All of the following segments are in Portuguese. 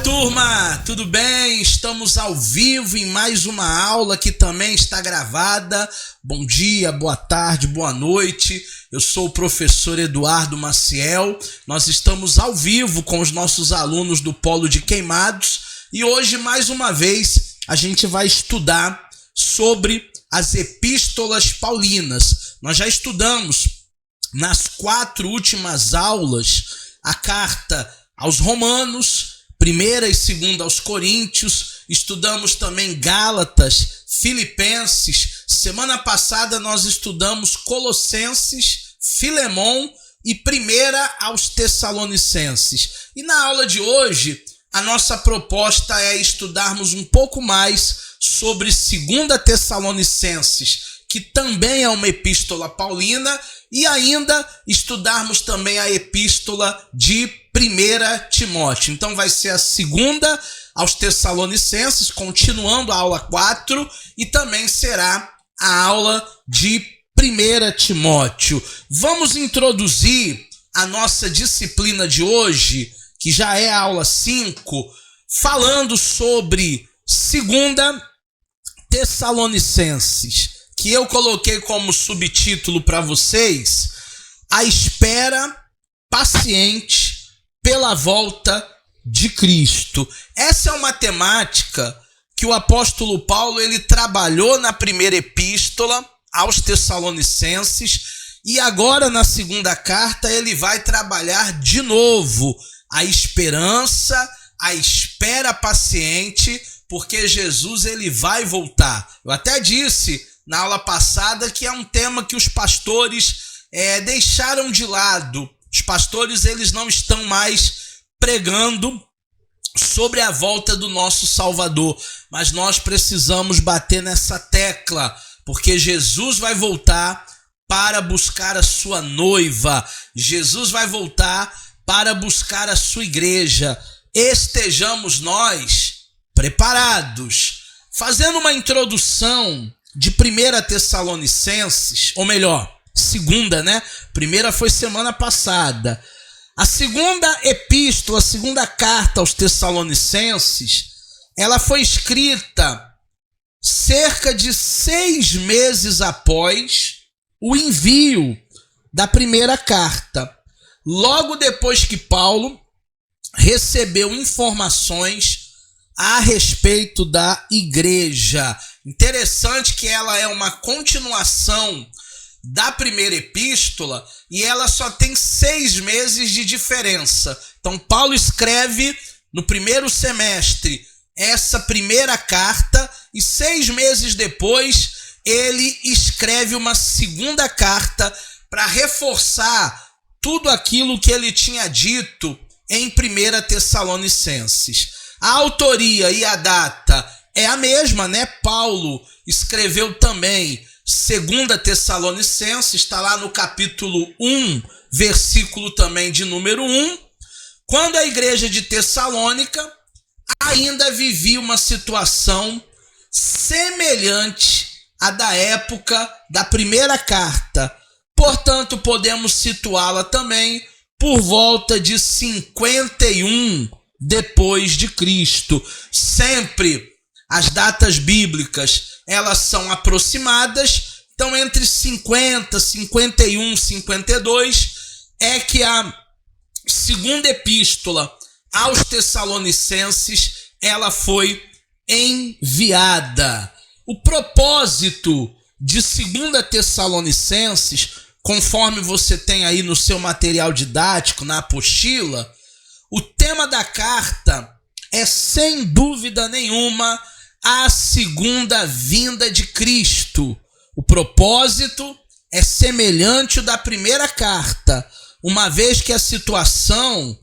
Turma, tudo bem? Estamos ao vivo em mais uma aula que também está gravada. Bom dia, boa tarde, boa noite. Eu sou o professor Eduardo Maciel. Nós estamos ao vivo com os nossos alunos do Polo de Queimados e hoje, mais uma vez, a gente vai estudar sobre as epístolas paulinas. Nós já estudamos nas 4 últimas aulas a carta aos Romanos, 1ª e 2ª aos Coríntios, estudamos também Gálatas, Filipenses. Semana passada nós estudamos Colossenses, Filemon e 1ª aos Tessalonicenses. E na aula de hoje, a nossa proposta é estudarmos um pouco mais sobre 2ª Tessalonicenses, que também é uma epístola paulina, e ainda estudarmos também a epístola de 1 Timóteo. Então vai ser a 2ª aos Tessalonicenses, continuando a aula 4, e também será a aula de 1 Timóteo. Vamos introduzir a nossa disciplina de hoje, que já é a aula 5, falando sobre 2ª Tessalonicenses, que eu coloquei como subtítulo para vocês: a espera paciente pela volta de Cristo. Essa é uma temática que o apóstolo Paulo ele trabalhou na 1ª epístola aos Tessalonicenses, e agora na 2ª carta ele vai trabalhar de novo a esperança, a espera paciente, porque Jesus ele vai voltar. Eu até disse na aula passada que é um tema que os pastores deixaram de lado. Os pastores eles não estão mais pregando sobre a volta do nosso Salvador, mas nós precisamos bater nessa tecla, porque Jesus vai voltar para buscar a sua noiva. Jesus vai voltar para buscar a sua igreja. Estejamos nós preparados. Fazendo uma introdução de 1 Tessalonicenses, ou melhor, 2ª, né? 1ª foi semana passada. A 2ª epístola, a 2ª carta aos Tessalonicenses, ela foi escrita cerca de 6 meses após o envio da 1ª carta. Logo depois que Paulo recebeu informações a respeito da igreja. Interessante que ela é uma continuação da 1ª epístola e ela só tem 6 meses de diferença. Então Paulo escreve no 1º semestre essa 1ª carta e 6 meses depois ele escreve uma 2ª carta para reforçar tudo aquilo que ele tinha dito em 1 Tessalonicenses. A autoria e a data é a mesma, né? Paulo escreveu também 2ª Tessalonicenses, está lá no capítulo 1, versículo também de número 1, quando a igreja de Tessalônica ainda vivia uma situação semelhante à da época da 1ª carta. Portanto, podemos situá-la também por volta de 51 depois de Cristo. Sempre as datas bíblicas, elas são aproximadas, então entre 50, 51, 52 é que a 2ª epístola aos Tessalonicenses, ela foi enviada. O propósito de 2ª Tessalonicenses, conforme você tem aí no seu material didático, na apostila, o tema da carta é, sem dúvida nenhuma, a 2ª vinda de Cristo. O propósito é semelhante ao da 1ª carta, uma vez que a situação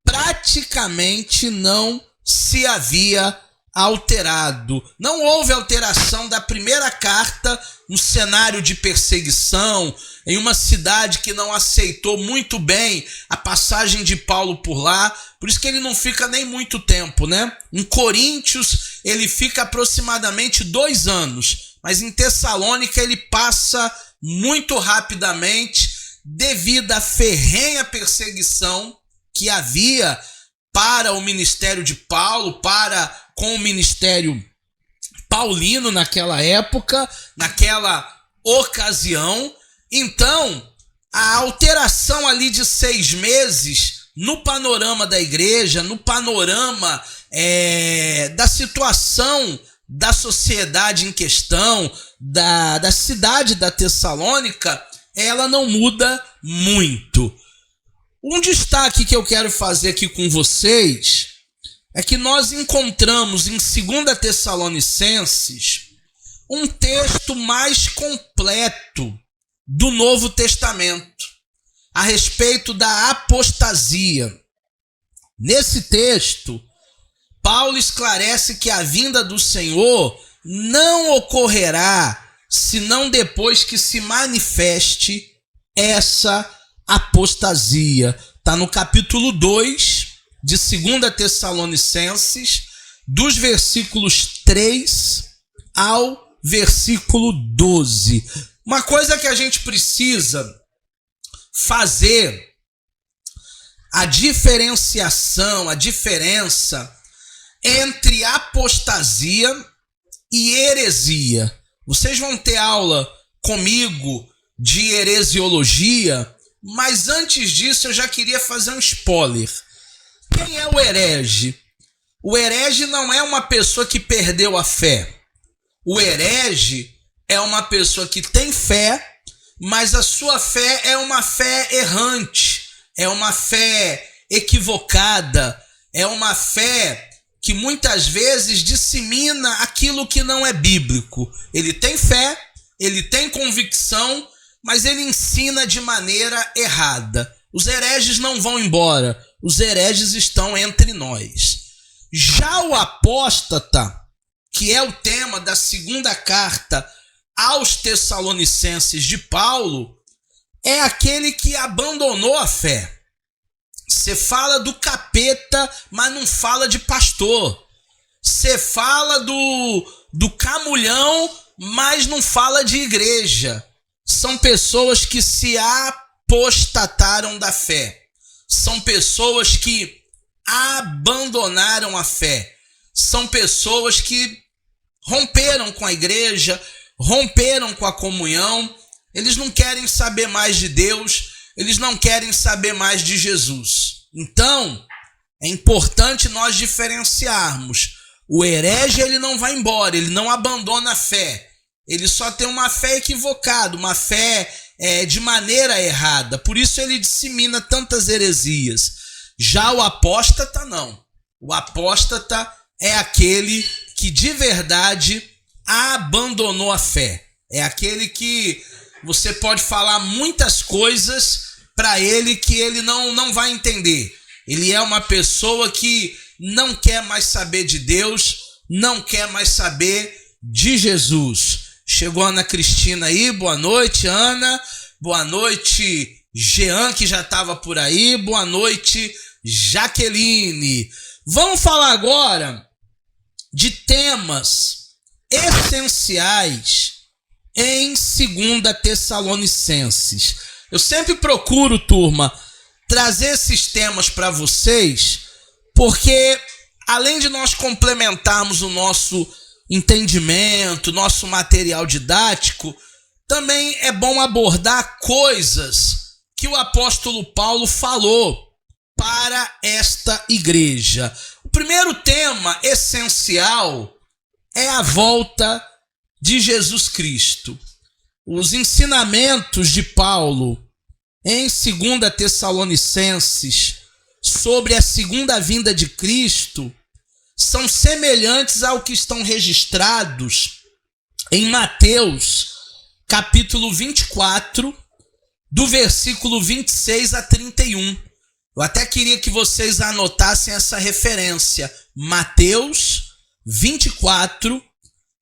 praticamente não se havia alterado. Não houve alteração da 1ª carta no cenário de perseguição, em uma cidade que não aceitou muito bem a passagem de Paulo por lá, por isso que ele não fica nem muito tempo, né? Em Coríntios ele fica aproximadamente 2 anos, mas em Tessalônica ele passa muito rapidamente devido à ferrenha perseguição que havia para o ministério de Paulo, com o ministério paulino naquela época, naquela ocasião. Então, a alteração ali de 6 meses no panorama da igreja, no panorama da situação da sociedade em questão, da cidade da Tessalônica, ela não muda muito. Um destaque que eu quero fazer aqui com vocês é que nós encontramos em 2 Tessalonicenses um texto mais completo do Novo Testamento a respeito da apostasia. Nesse texto, Paulo esclarece que a vinda do Senhor não ocorrerá senão depois que se manifeste essa apostasia. Está no capítulo 2 de 2 Tessalonicenses, dos versículos 3 ao versículo 12. Uma coisa que a gente precisa fazer, a diferenciação, a diferença entre apostasia e heresia. Vocês vão ter aula comigo de heresiologia, mas antes disso eu já queria fazer um spoiler. Quem é o herege? O herege não é uma pessoa que perdeu a fé. O herege é uma pessoa que tem fé, mas a sua fé é uma fé errante, é uma fé equivocada, é uma fé que muitas vezes dissemina aquilo que não é bíblico. Ele tem fé, ele tem convicção, mas ele ensina de maneira errada. Os hereges não vão embora, os hereges estão entre nós. Já o apóstata, que é o tema da 2ª carta aos Tessalonicenses de Paulo, é aquele que abandonou a fé. Você fala do capeta, mas não fala de pastor. Você fala do camulhão, mas não fala de igreja. São pessoas que se apostataram da fé. São pessoas que abandonaram a fé. São pessoas que romperam com a igreja, romperam com a comunhão. Eles não querem saber mais de Deus, eles não querem saber mais de Jesus. Então, é importante nós diferenciarmos. O herege, ele não vai embora, ele não abandona a fé. Ele só tem uma fé equivocada, uma fé de maneira errada. Por isso ele dissemina tantas heresias. Já o apóstata, não. O apóstata é aquele que de verdade abandonou a fé. É aquele que você pode falar muitas coisas para ele que ele não vai entender. Ele é uma pessoa que não quer mais saber de Deus, não quer mais saber de Jesus. Chegou a Ana Cristina aí, boa noite, Ana. Boa noite, Jean, que já estava por aí. Boa noite, Jaqueline. Vamos falar agora de temas essenciais em 2 Tessalonicenses. Eu sempre procuro, turma, trazer esses temas para vocês, porque além de nós complementarmos o nosso entendimento, nosso material didático, também é bom abordar coisas que o apóstolo Paulo falou para esta igreja. O primeiro tema essencial é a volta de Jesus Cristo. Os ensinamentos de Paulo em 2 Tessalonicenses sobre a segunda vinda de Cristo são semelhantes ao que estão registrados em Mateus, capítulo 24, do versículo 26 a 31. Eu até queria que vocês anotassem essa referência. Mateus 24,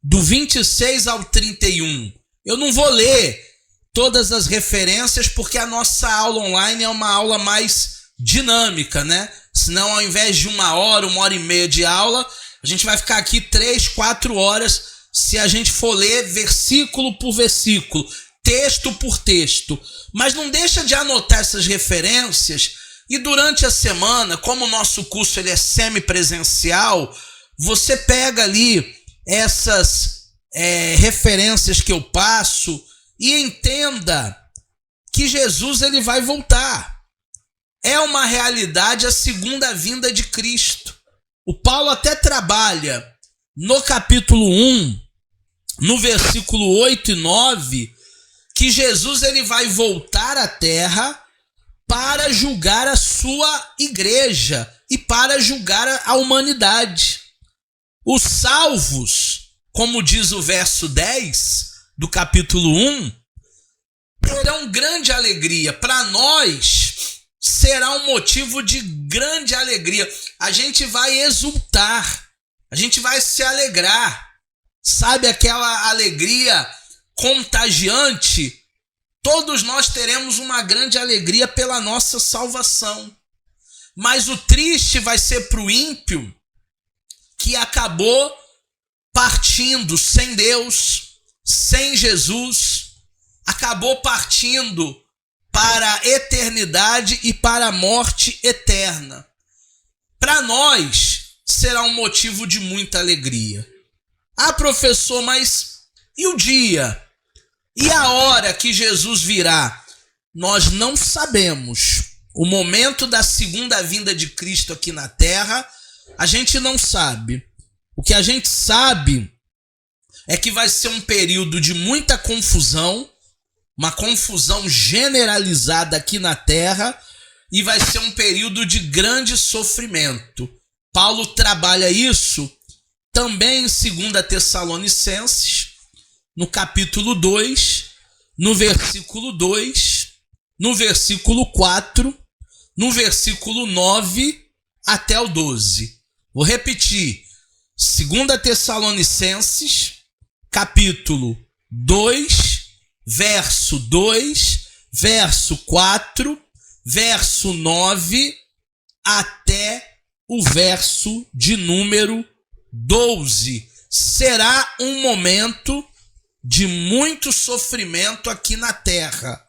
do 26 ao 31. Eu não vou ler todas as referências, porque a nossa aula online é uma aula mais dinâmica, né? Senão, ao invés de 1 hora e meia de aula, a gente vai ficar aqui 3, 4 horas se a gente for ler versículo por versículo, texto por texto. Mas não deixa de anotar essas referências, E durante a semana, como o nosso curso ele é semipresencial, você pega ali essas referências que eu passo e entenda que Jesus ele vai voltar. É uma realidade a segunda vinda de Cristo. O Paulo até trabalha no capítulo 1, no versículo 8 e 9, que Jesus ele vai voltar à terra para julgar a sua igreja e para julgar a humanidade. Os salvos, como diz o verso 10 do capítulo 1, terão grande alegria. Para nós, será um motivo de grande alegria. A gente vai exultar, a gente vai se alegrar. Sabe aquela alegria contagiante? Todos nós teremos uma grande alegria pela nossa salvação. Mas o triste vai ser para o ímpio que acabou partindo sem Deus, sem Jesus, acabou partindo para a eternidade e para a morte eterna. Para nós, será um motivo de muita alegria. Ah, professor, mas e o dia? E a hora que Jesus virá? Nós não sabemos. O momento da segunda vinda de Cristo aqui na terra, a gente não sabe. O que a gente sabe é que vai ser um período de muita confusão, uma confusão generalizada aqui na terra, e vai ser um período de grande sofrimento. Paulo trabalha isso também em 2 Tessalonicenses, no capítulo 2, no versículo 2, no versículo 4, no versículo 9 até o 12. Vou repetir. 2 Tessalonicenses, capítulo 2, verso 2, verso 4, verso 9 até o verso de número 12. Será um momento de muito sofrimento aqui na terra.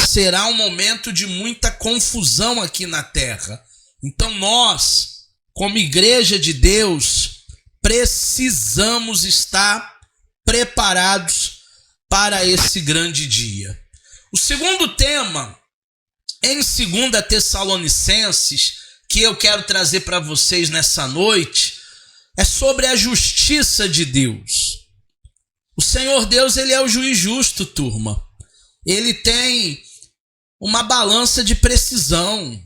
Será um momento de muita confusão aqui na terra. Então nós, como igreja de Deus, precisamos estar preparados para esse grande dia. O segundo tema, em 2 Tessalonicenses, que eu quero trazer para vocês nessa noite, é sobre a justiça de Deus. O Senhor Deus, ele é o juiz justo, turma. Ele tem uma balança de precisão.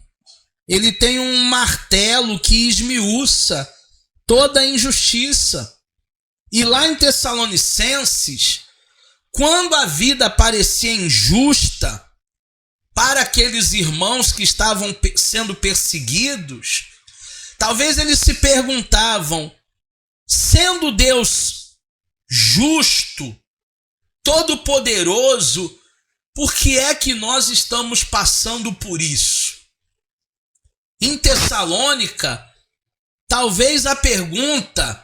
Ele tem um martelo que esmiuça toda a injustiça. E lá em Tessalonicenses, quando a vida parecia injusta para aqueles irmãos que estavam sendo perseguidos, talvez eles se perguntavam, sendo Deus justo, todo-poderoso, por que é que nós estamos passando por isso? Em Tessalônica, talvez a pergunta,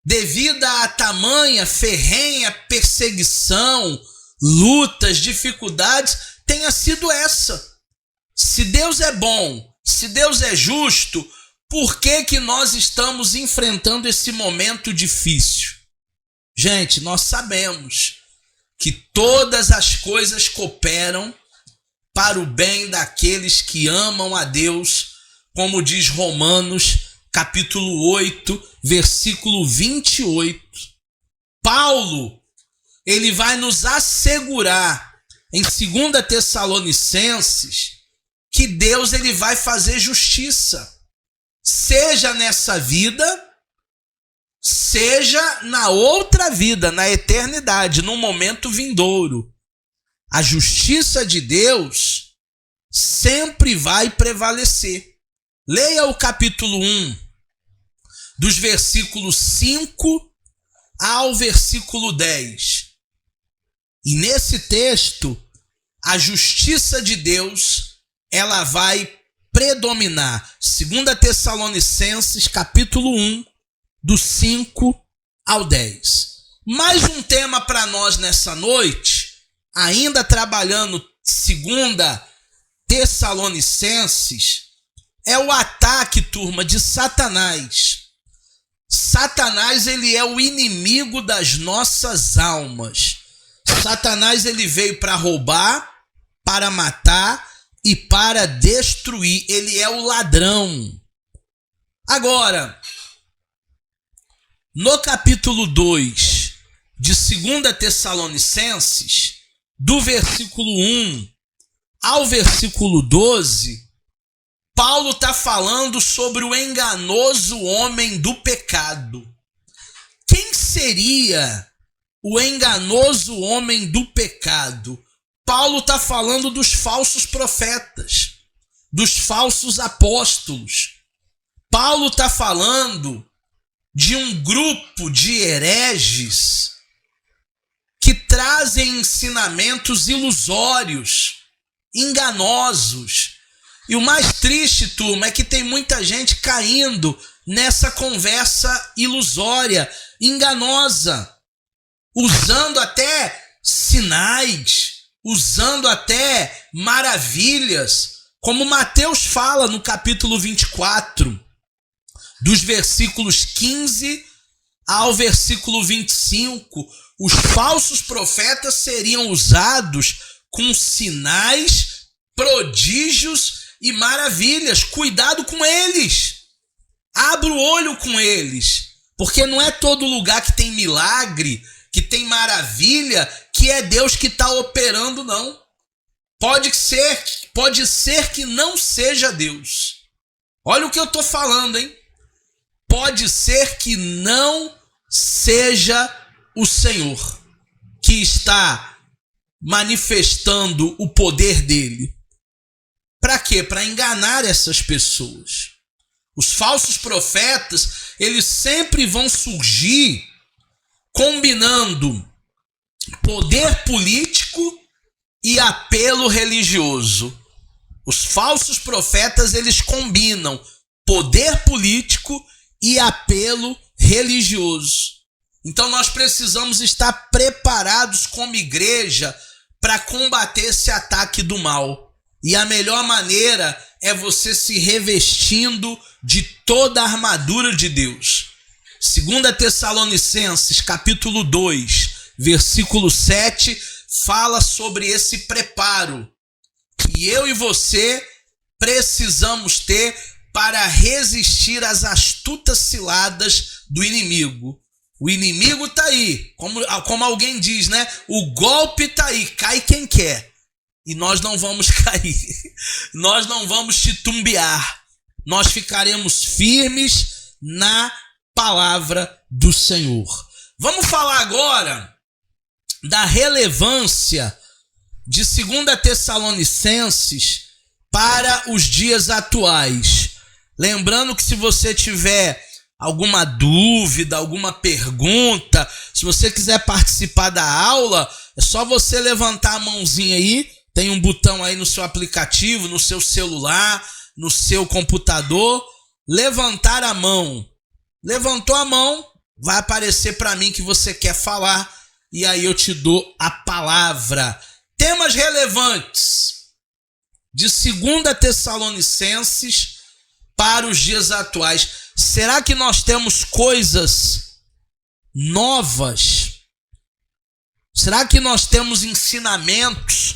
devido a tamanha, ferrenha perseguição, lutas, dificuldades, tenha sido essa. Se Deus é bom, se Deus é justo, por que nós estamos enfrentando esse momento difícil? Gente, nós sabemos que todas as coisas cooperam para o bem daqueles que amam a Deus, como diz Romanos, capítulo 8, versículo 28. Paulo, ele vai nos assegurar em 2 Tessalonicenses que Deus ele vai fazer justiça, seja nessa vida, seja na outra vida, na eternidade, no momento vindouro. A justiça de Deus sempre vai prevalecer. Leia o capítulo 1, dos versículos 5 ao versículo 10. E nesse texto, a justiça de Deus, ela vai predominar. 2 Tessalonicenses, capítulo 1, do 5 ao 10. Mais um tema para nós nessa noite, ainda trabalhando 2 Tessalonicenses é o ataque, turma, de Satanás. Satanás, ele é o inimigo das nossas almas. Satanás, ele veio para roubar, para matar e para destruir. Ele é o ladrão. Agora, no capítulo 2 de 2 Tessalonicenses, do versículo 1 ao versículo 12, Paulo está falando sobre o enganoso homem do pecado. Quem seria o enganoso homem do pecado? Paulo está falando dos falsos profetas, dos falsos apóstolos. Paulo está falando de um grupo de hereges que trazem ensinamentos ilusórios, enganosos. E o mais triste, turma, é que tem muita gente caindo nessa conversa ilusória, enganosa, usando até sinais, usando até maravilhas, como Mateus fala no capítulo 24, dos versículos 15 ao versículo 25, os falsos profetas seriam usados com sinais, prodígios e maravilhas. Cuidado com eles. Abra o olho com eles. Porque não é todo lugar que tem milagre, que tem maravilha, que é Deus que está operando, não. Pode ser que não seja Deus. Olha o que eu estou falando, hein? Pode ser que não seja o Senhor que está manifestando o poder dele. Para quê? Para enganar essas pessoas. Os falsos profetas, eles sempre vão surgir combinando poder político e apelo religioso. Os falsos profetas, eles combinam poder político e apelo religioso. Então nós precisamos estar preparados como igreja para combater esse ataque do mal. E a melhor maneira é você se revestindo de toda a armadura de Deus. 2 Tessalonicenses, capítulo 2, versículo 7, fala sobre esse preparo que eu e você precisamos ter para resistir às astutas ciladas do inimigo. O inimigo está aí, como alguém diz, né? O golpe está aí, cai quem quer. E nós não vamos cair, nós não vamos titubear, nós ficaremos firmes na palavra do Senhor. Vamos falar agora da relevância de 2 Tessalonicenses para os dias atuais. Lembrando que se você tiver alguma dúvida, alguma pergunta, se você quiser participar da aula, é só você levantar a mãozinha aí. Tem um botão aí no seu aplicativo, no seu celular, no seu computador. Levantar a mão. Levantou a mão, vai aparecer para mim que você quer falar. E aí eu te dou a palavra. Temas relevantes de 2 Tessalonicenses para os dias atuais. Será que nós temos coisas novas? Será que nós temos ensinamentos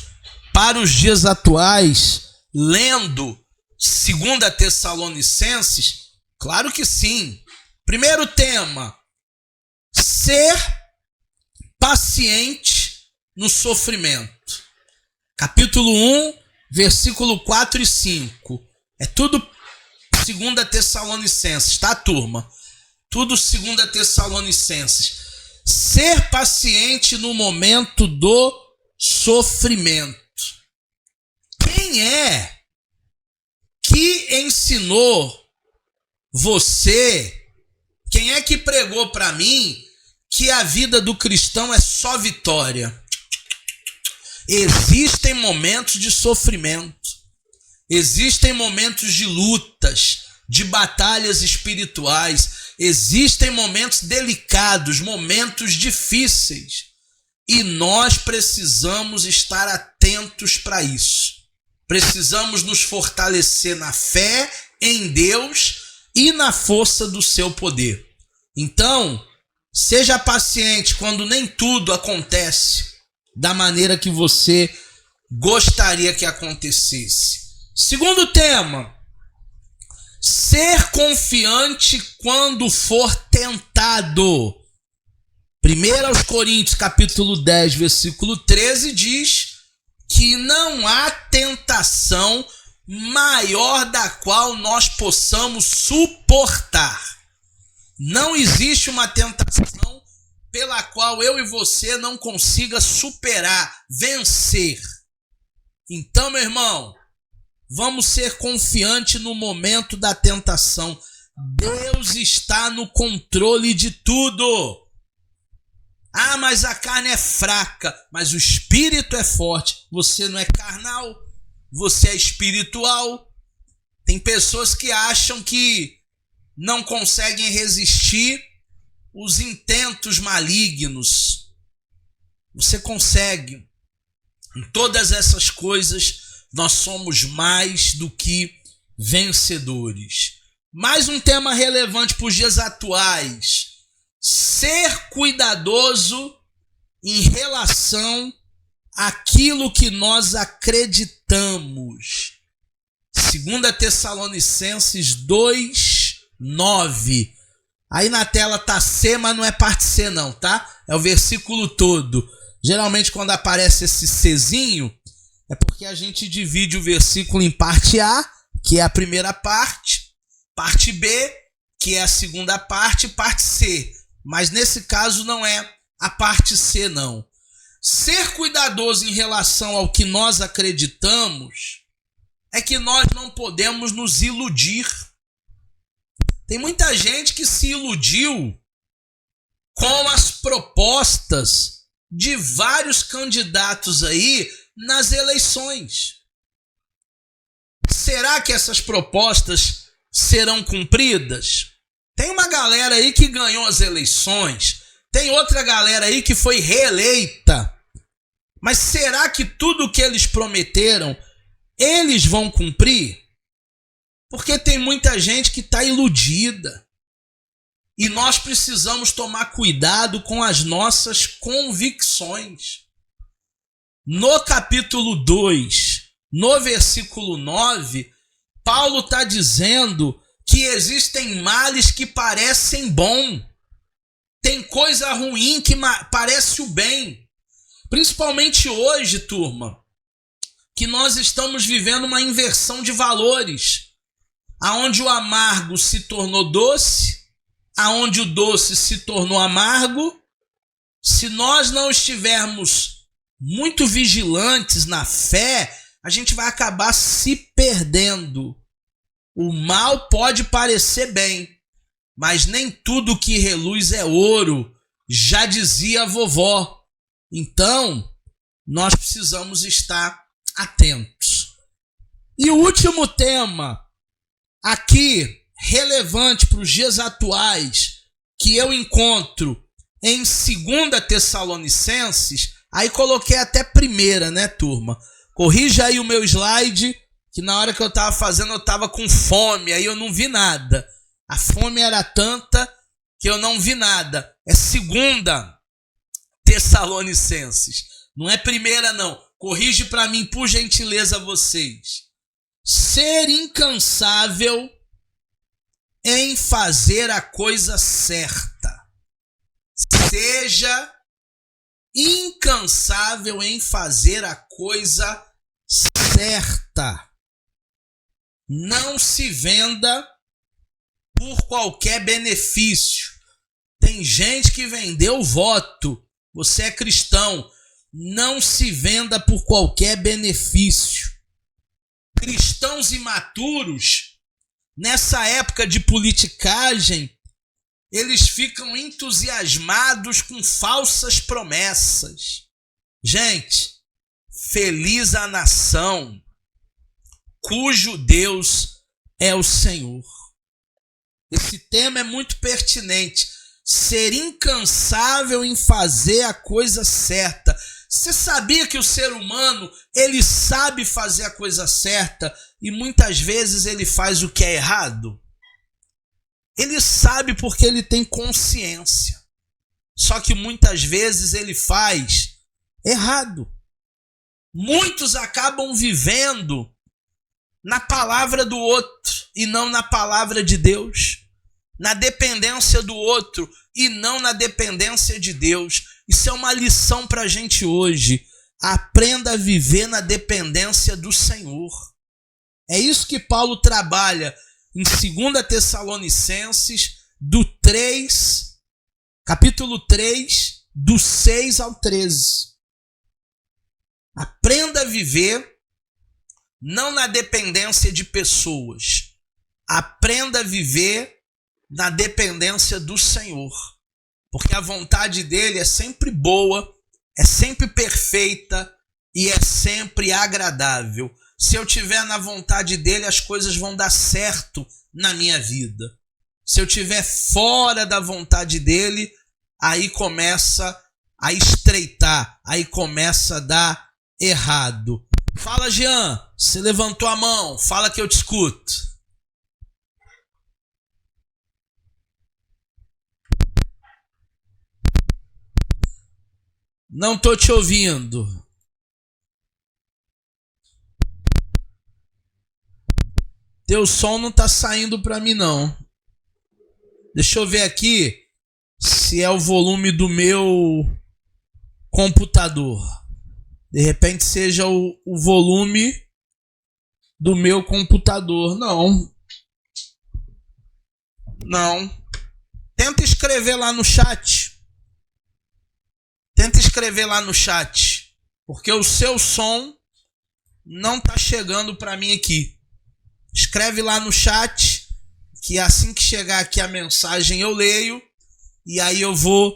para os dias atuais, lendo 2 Tessalonicenses? Claro que sim. Primeiro tema: ser paciente no sofrimento. Capítulo 1, versículo 4 e 5. É tudo 2 Tessalonicenses, tá, turma? Tudo 2 Tessalonicenses. Ser paciente no momento do sofrimento. Quem é que ensinou você? Quem é que pregou para mim que a vida do cristão é só vitória? Existem momentos de sofrimento. Existem momentos de lutas, de batalhas espirituais. Existem momentos delicados, momentos difíceis. E nós precisamos estar atentos para isso. Precisamos nos fortalecer na fé em Deus e na força do seu poder. Então, seja paciente quando nem tudo acontece da maneira que você gostaria que acontecesse. Segundo tema, ser confiante quando for tentado. 1 Coríntios capítulo 10, versículo 13 diz que não há tentação maior da qual nós possamos suportar. Não existe uma tentação pela qual eu e você não consiga superar, vencer. Então, meu irmão, vamos ser confiantes no momento da tentação. Deus está no controle de tudo. Ah, mas a carne é fraca, mas o espírito é forte. Você não é carnal, você é espiritual. Tem pessoas que acham que não conseguem resistir os intentos malignos. Você consegue. Em todas essas coisas, nós somos mais do que vencedores. Mais um tema relevante para os dias atuais. Ser cuidadoso em relação àquilo que nós acreditamos. 2 Tessalonicenses 2, 9. Aí na tela tá C, mas não é parte C não, tá? É o versículo todo. Geralmente quando aparece esse Czinho, é porque a gente divide o versículo em parte A, que é a primeira parte B, que é a segunda parte, e parte C. Mas nesse caso não é a parte C, não. Ser cuidadoso em relação ao que nós acreditamos é que nós não podemos nos iludir. Tem muita gente que se iludiu com as propostas de vários candidatos aí nas eleições. Será que essas propostas serão cumpridas? Tem uma galera aí que ganhou as eleições, tem outra galera aí que foi reeleita. Mas será que tudo o que eles prometeram, eles vão cumprir? Porque tem muita gente que está iludida. E nós precisamos tomar cuidado com as nossas convicções. No capítulo 2, no versículo 9, Paulo está dizendo que existem males que parecem bom. Tem coisa ruim que parece o bem. Principalmente hoje, turma, que nós estamos vivendo uma inversão de valores. Aonde o amargo se tornou doce, aonde o doce se tornou amargo. Se nós não estivermos muito vigilantes na fé, a gente vai acabar se perdendo. O mal pode parecer bem, mas nem tudo que reluz é ouro, já dizia a vovó. Então, nós precisamos estar atentos. E o último tema, aqui, relevante para os dias atuais, que eu encontro em 2 Tessalonicenses, aí coloquei até primeira, né, turma? Corrija aí o meu slide, que na hora que eu estava fazendo eu estava com fome, aí eu não vi nada. A fome era tanta que eu não vi nada. É 2 Tessalonicenses, não é primeira não. Corrige para mim, por gentileza, vocês. Ser incansável em fazer a coisa certa. Seja incansável em fazer a coisa certa. Não se venda por qualquer benefício. Tem gente que vendeu voto. Você é cristão. Não se venda por qualquer benefício. Cristãos imaturos, nessa época de politicagem, eles ficam entusiasmados com falsas promessas. Gente, feliz a nação cujo Deus é o Senhor. Esse tema é muito pertinente. Ser incansável em fazer a coisa certa. Você sabia que o ser humano, ele sabe fazer a coisa certa e muitas vezes ele faz o que é errado? Ele sabe porque ele tem consciência. Só que muitas vezes ele faz errado. Muitos acabam vivendo na palavra do outro e não na palavra de Deus. Na dependência do outro e não na dependência de Deus. Isso é uma lição para a gente hoje. Aprenda a viver na dependência do Senhor. É isso que Paulo trabalha em 2 Tessalonicenses, capítulo 3, do 6 ao 13. Aprenda a viver não na dependência de pessoas. Aprenda a viver na dependência do Senhor. Porque a vontade dele é sempre boa, é sempre perfeita e é sempre agradável. Se eu estiver na vontade dele, as coisas vão dar certo na minha vida. Se eu estiver fora da vontade dele, aí começa a estreitar, aí começa a dar errado. Fala, Jean, você levantou a mão, fala que eu te escuto. Não tô te ouvindo. Teu som não tá saindo para mim não. Deixa eu ver aqui se é o volume do meu computador. De repente seja o volume do meu computador. Não. Tenta escrever lá no chat. Porque o seu som não tá chegando para mim aqui. Escreve lá no chat, que assim que chegar aqui a mensagem eu leio. E aí eu vou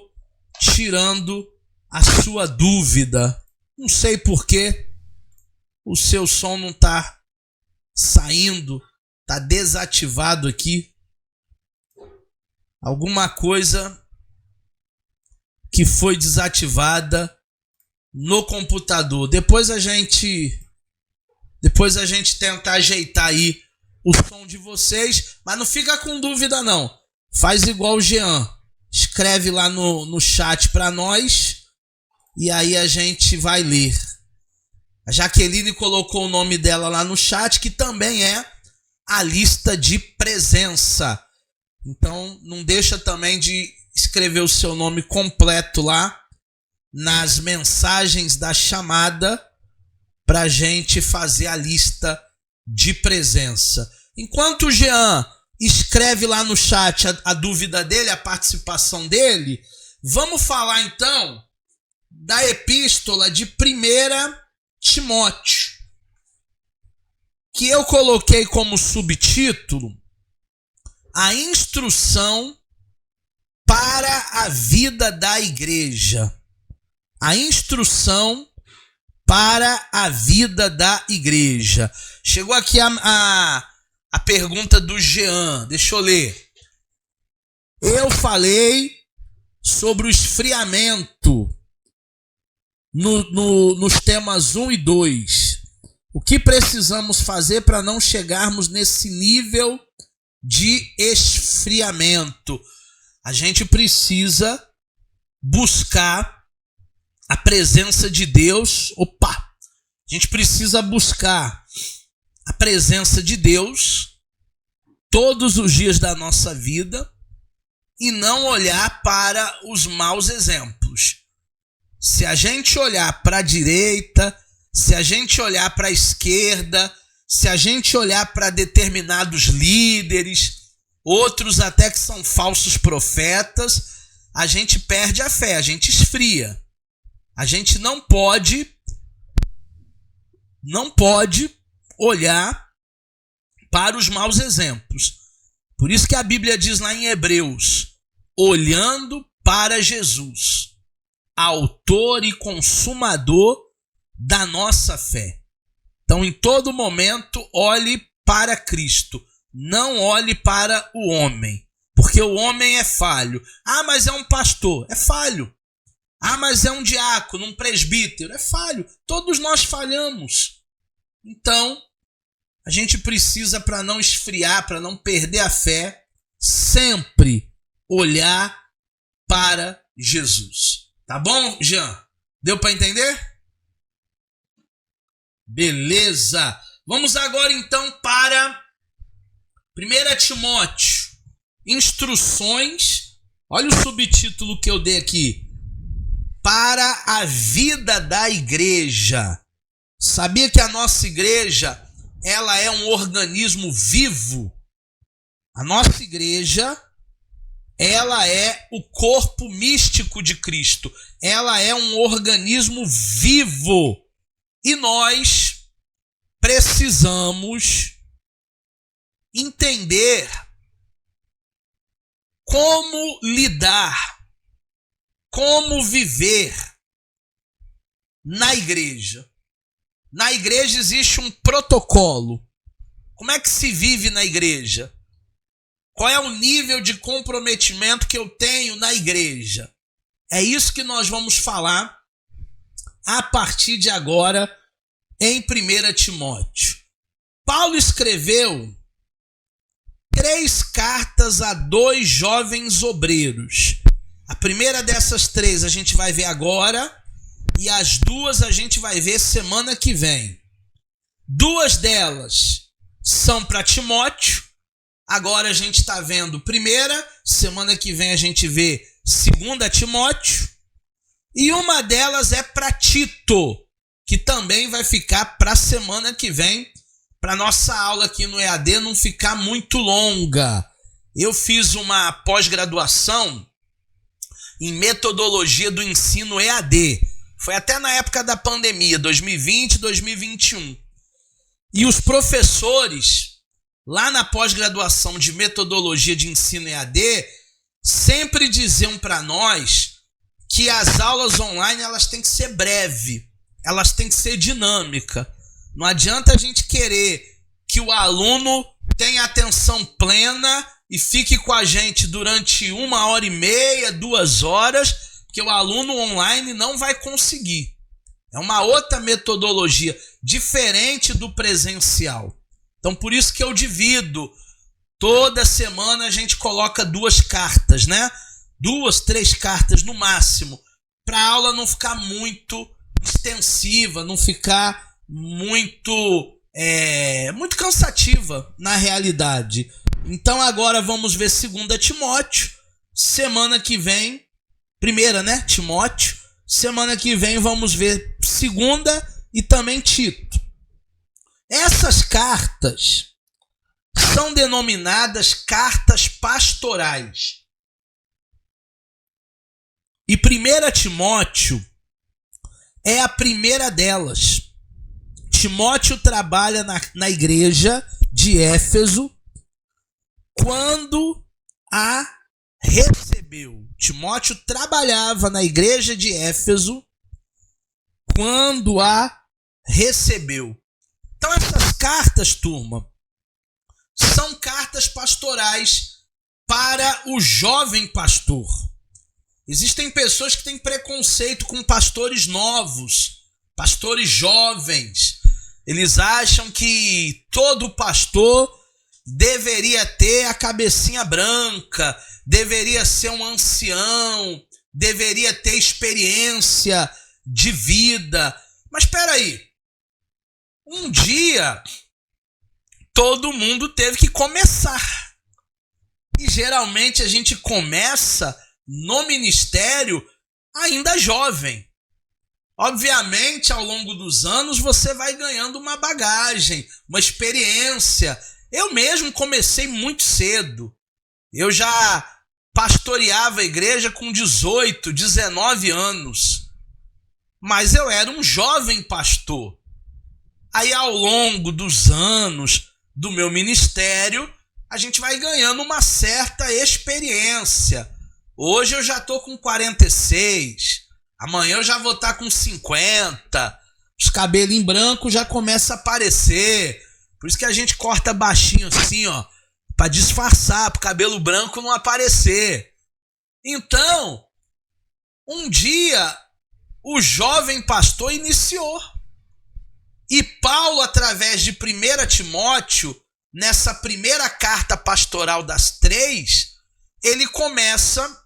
tirando a sua dúvida. Não sei por que o seu som não tá saindo, tá desativado aqui. Alguma coisa que foi desativada no computador. Depois a gente tenta ajeitar aí o som de vocês, mas não fica com dúvida não. Faz igual o Jean. Escreve lá no chat para nós e aí a gente vai ler. A Jaqueline colocou o nome dela lá no chat, que também é a lista de presença. Então não deixa também de escrever o seu nome completo lá nas mensagens da chamada para a gente fazer a lista de presença. Enquanto o Jean escreve lá no chat a dúvida dele, a participação dele, vamos falar então da epístola de 1 Timóteo, que eu coloquei como subtítulo a instrução para a vida da igreja. A instrução para a vida da igreja. Chegou aqui a pergunta do Jean. Deixa eu ler. Eu falei sobre o esfriamento nos temas 1 e 2. O que precisamos fazer para não chegarmos nesse nível de esfriamento? A gente precisa buscar a presença de Deus. A gente precisa buscar a presença de Deus todos os dias da nossa vida e não olhar para os maus exemplos. Se a gente olhar para a direita, se a gente olhar para a esquerda, se a gente olhar para determinados líderes, outros até que são falsos profetas, a gente perde a fé, a gente esfria. A gente não pode olhar para os maus exemplos. Por isso que a Bíblia diz lá em Hebreus, olhando para Jesus, autor e consumador da nossa fé. Então, em todo momento, olhe para Cristo. Não olhe para o homem, porque o homem é falho. Ah, mas é um pastor. É falho. Ah, mas é um diácono, um presbítero. É falho. Todos nós falhamos. Então, a gente precisa, para não esfriar, para não perder a fé, sempre olhar para Jesus. Tá bom, Jean? Deu para entender? Beleza. Vamos agora então para 1 Timóteo. Instruções. Olha o subtítulo que eu dei aqui. Para a vida da igreja. Sabia que a nossa igreja, ela é um organismo vivo? A nossa igreja, ela é o corpo místico de Cristo. Ela é um organismo vivo. E nós precisamos entender como lidar, como viver na igreja. Na igreja existe um protocolo. Como é que se vive na igreja? Qual é o nível de comprometimento que eu tenho na igreja? É isso que nós vamos falar a partir de agora em 1 Timóteo. Paulo escreveu 3 cartas a 2 jovens obreiros. A primeira dessas 3 a gente vai ver agora e as 2 a gente vai ver semana que vem. 2 delas são para Timóteo. Agora a gente está vendo primeira, semana que vem a gente vê 2 Timóteo. E uma delas é para Tito, que também vai ficar para a semana que vem, para nossa aula aqui no EAD não ficar muito longa. Eu fiz uma pós-graduação em metodologia do ensino EAD. Foi até na época da pandemia, 2020, 2021. E os professores, lá na pós-graduação de metodologia de ensino EAD, sempre diziam para nós que as aulas online elas têm que ser breves, elas têm que ser dinâmicas. Não adianta a gente querer que o aluno tenha atenção plena e fique com a gente durante 1h30, 2 horas, porque o aluno online não vai conseguir. É uma outra metodologia, diferente do presencial. Então, por isso que eu divido. Toda semana a gente coloca 2 cartas, né? 2, 3 cartas no máximo, para a aula não ficar muito extensiva, não ficar muito cansativa na realidade. Então agora vamos ver 2 Timóteo, semana que vem, primeira, né, Timóteo, semana que vem vamos ver 2 e também Tito. Essas cartas são denominadas cartas pastorais. E 1 Timóteo é a primeira delas. Timóteo trabalha na igreja de Éfeso quando a recebeu. Timóteo trabalhava na igreja de Éfeso quando a recebeu. Então essas cartas, turma, são cartas pastorais para o jovem pastor. Existem pessoas que têm preconceito com pastores novos, pastores jovens. Eles acham que todo pastor deveria ter a cabecinha branca, deveria ser um ancião, deveria ter experiência de vida. Mas espera aí, um dia todo mundo teve que começar. E geralmente a gente começa no ministério ainda jovem. Obviamente, ao longo dos anos, você vai ganhando uma bagagem, uma experiência. Eu mesmo comecei muito cedo. Eu já pastoreava a igreja com 18, 19 anos. Mas eu era um jovem pastor. Aí, ao longo dos anos do meu ministério, a gente vai ganhando uma certa experiência. Hoje eu já estou com 46, amanhã eu já vou estar com 50, os cabelinhos brancos já começam a aparecer, por isso que a gente corta baixinho assim, ó, para disfarçar, para o cabelo branco não aparecer. Então, Um dia, o jovem pastor iniciou. E Paulo, através de 1 Timóteo, nessa primeira carta pastoral das 3, ele começa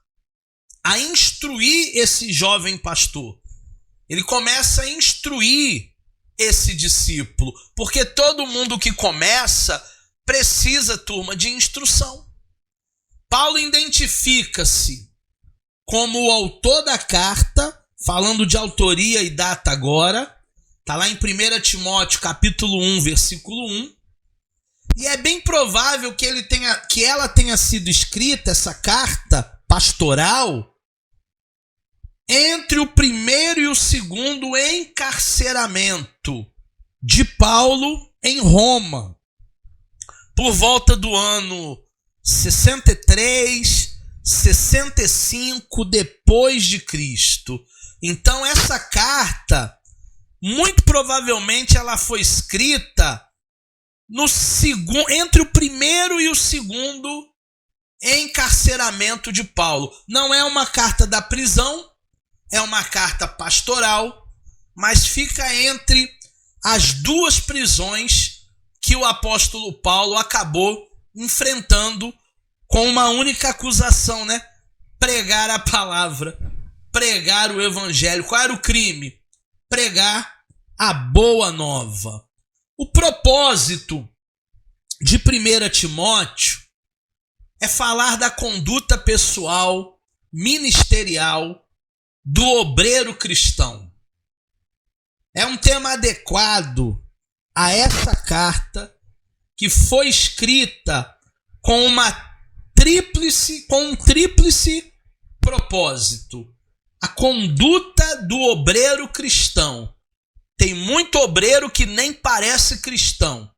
a instruir esse jovem pastor. Ele começa a instruir esse discípulo, porque todo mundo que começa precisa, turma, de instrução. Paulo identifica-se como o autor da carta, falando de autoria e data agora, está lá em 1 Timóteo capítulo 1, versículo 1, e é bem provável que ela tenha sido escrita, essa carta pastoral, entre o primeiro e o segundo encarceramento de Paulo em Roma, por volta do ano 63, 65 depois de Cristo. Então essa carta, muito provavelmente ela foi escrita entre o primeiro e o segundo encarceramento de Paulo. Não é uma carta da prisão, é uma carta pastoral, mas fica entre as duas prisões que o apóstolo Paulo acabou enfrentando com uma única acusação, né? Pregar a palavra, pregar o evangelho. Qual era o crime? Pregar a boa nova. O propósito de 1 Timóteo é falar da conduta pessoal, ministerial, do obreiro cristão. É um tema adequado a essa carta que foi escrita com um tríplice propósito. A conduta do obreiro cristão. Tem muito obreiro que nem parece cristão.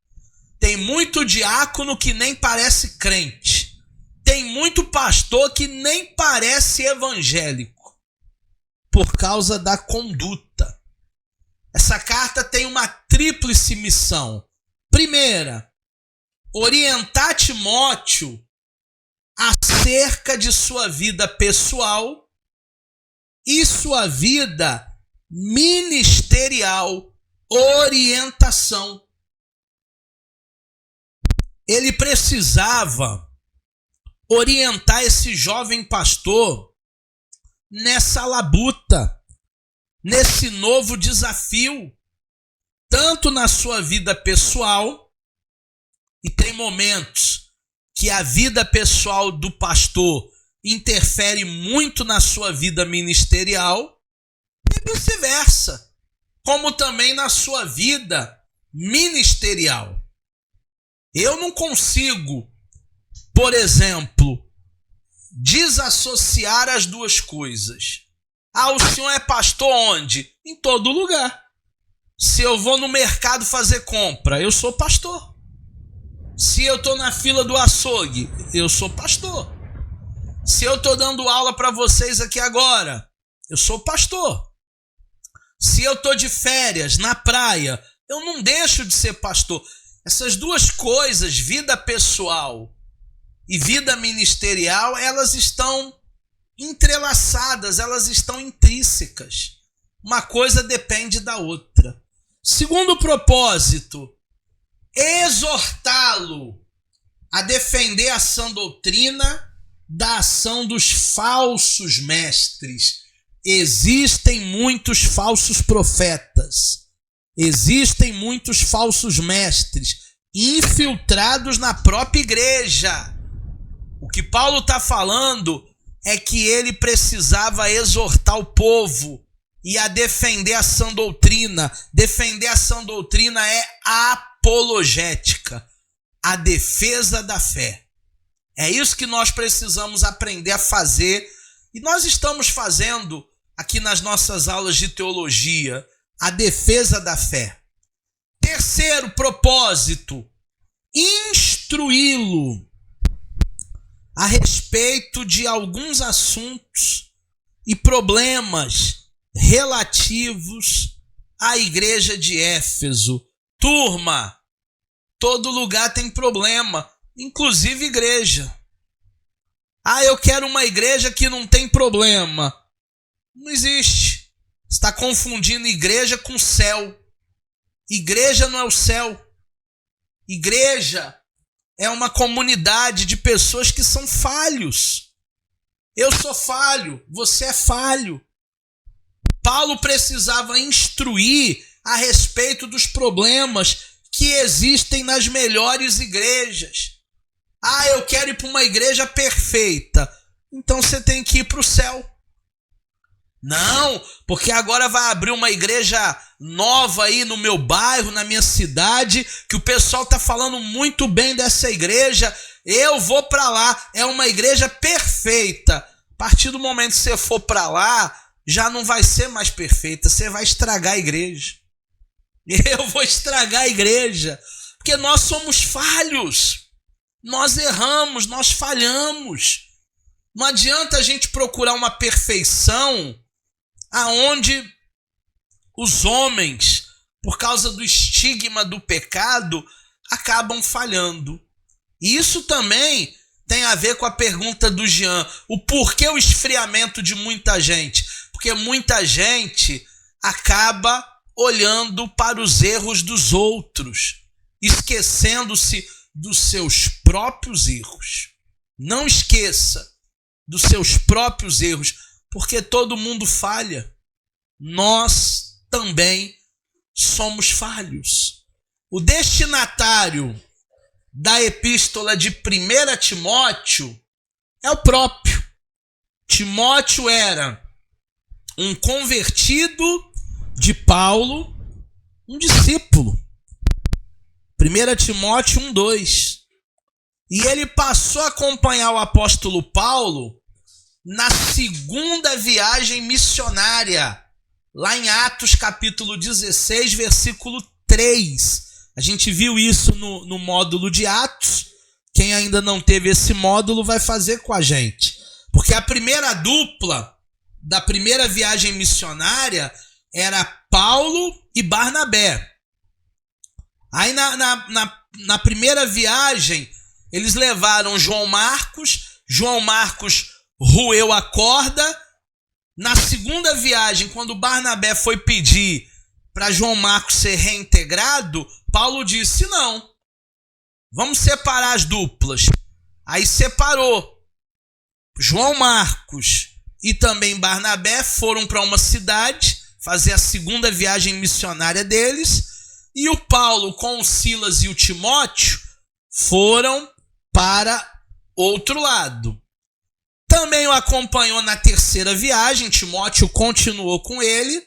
Tem muito diácono que nem parece crente. Tem muito pastor que nem parece evangélico. Por causa da conduta. Essa carta tem uma tríplice missão. Primeira, orientar Timóteo acerca de sua vida pessoal e sua vida ministerial, orientação. Ele precisava orientar esse jovem pastor nessa labuta, nesse novo desafio, tanto na sua vida pessoal, e tem momentos que a vida pessoal do pastor interfere muito na sua vida ministerial, e vice-versa, como também na sua vida ministerial. Eu não consigo, por exemplo, desassociar as duas coisas. Ah, o senhor é pastor onde? Em todo lugar. Se eu vou no mercado fazer compra, eu sou pastor. Se eu estou na fila do açougue, eu sou pastor. Se eu estou dando aula para vocês aqui agora, eu sou pastor. Se eu estou de férias na praia, eu não deixo de ser pastor. Essas duas coisas, vida pessoal e vida ministerial, elas estão entrelaçadas, elas estão intrínsecas. Uma coisa depende da outra. Segundo propósito, exortá-lo a defender a sã doutrina da ação dos falsos mestres. Existem muitos falsos profetas, existem muitos falsos mestres infiltrados na própria igreja. O que Paulo está falando é que ele precisava exortar o povo e a defender a sã doutrina. Defender a sã doutrina é apologética, a defesa da fé. É isso que nós precisamos aprender a fazer, e nós estamos fazendo aqui nas nossas aulas de teologia, a defesa da fé. Terceiro propósito, instruí-lo a respeito de alguns assuntos e problemas relativos à igreja de Éfeso. Turma, todo lugar tem problema, inclusive igreja. Ah, eu quero uma igreja que não tem problema. Não existe. Você está confundindo igreja com céu. Igreja não é o céu. Igreja é uma comunidade de pessoas que são falhos. Eu sou falho, você é falho. Paulo precisava instruir a respeito dos problemas que existem nas melhores igrejas. Ah, eu quero ir para uma igreja perfeita. Então você tem que ir para o céu. Não, porque agora vai abrir uma igreja nova aí no meu bairro, na minha cidade, que o pessoal está falando muito bem dessa igreja. Eu vou para lá, é uma igreja perfeita. A partir do momento que você for para lá, já não vai ser mais perfeita, você vai estragar a igreja. Eu vou estragar a igreja, porque nós somos falhos, nós erramos, nós falhamos. Não adianta a gente procurar uma perfeição aonde os homens, por causa do estigma do pecado, acabam falhando. E isso também tem a ver com a pergunta do Jean, o porquê o esfriamento de muita gente? Porque muita gente acaba olhando para os erros dos outros, esquecendo-se dos seus próprios erros. Não esqueça dos seus próprios erros, porque todo mundo falha. Nós também somos falhos. O destinatário da epístola de 1 Timóteo é o próprio. Timóteo era um convertido de Paulo, um discípulo. 1 Timóteo 1:2. E ele passou a acompanhar o apóstolo Paulo na segunda viagem missionária, lá em Atos capítulo 16, versículo 3. A gente viu isso no módulo de Atos. Quem ainda não teve esse módulo vai fazer com a gente. Porque a primeira dupla da primeira viagem missionária era Paulo e Barnabé. Aí na primeira viagem, eles levaram João Marcos roeu a corda. Na segunda viagem, quando Barnabé foi pedir para João Marcos ser reintegrado, Paulo disse, não, vamos separar as duplas. Aí separou. João Marcos e também Barnabé foram para uma cidade fazer a segunda viagem missionária deles, e o Paulo com o Silas e o Timóteo foram para outro lado. Também o acompanhou na terceira viagem, Timóteo continuou com ele,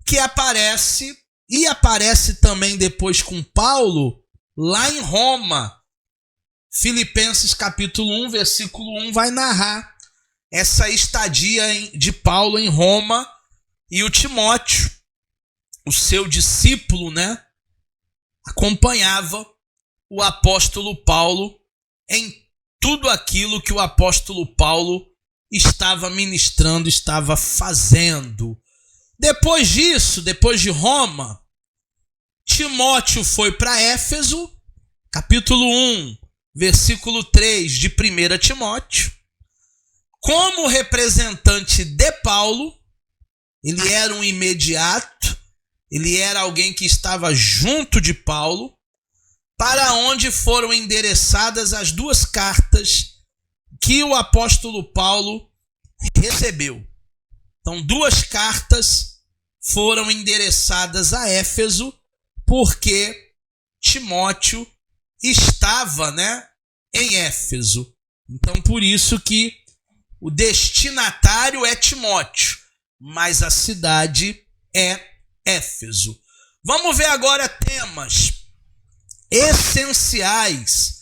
que aparece também depois com Paulo, lá em Roma. Filipenses capítulo 1, versículo 1 vai narrar essa estadia de Paulo em Roma, e o Timóteo, o seu discípulo, acompanhava o apóstolo Paulo em tudo aquilo que o apóstolo Paulo estava ministrando, estava fazendo. Depois disso, depois de Roma, Timóteo foi para Éfeso, capítulo 1, versículo 3 de 1 Timóteo. Como representante de Paulo, ele era um imediato, ele era alguém que estava junto de Paulo, para onde foram endereçadas as duas cartas que o apóstolo Paulo recebeu. Então, duas cartas foram endereçadas a Éfeso, porque Timóteo estava, em Éfeso. Então, por isso que o destinatário é Timóteo, mas a cidade é Éfeso. Vamos ver agora temas essenciais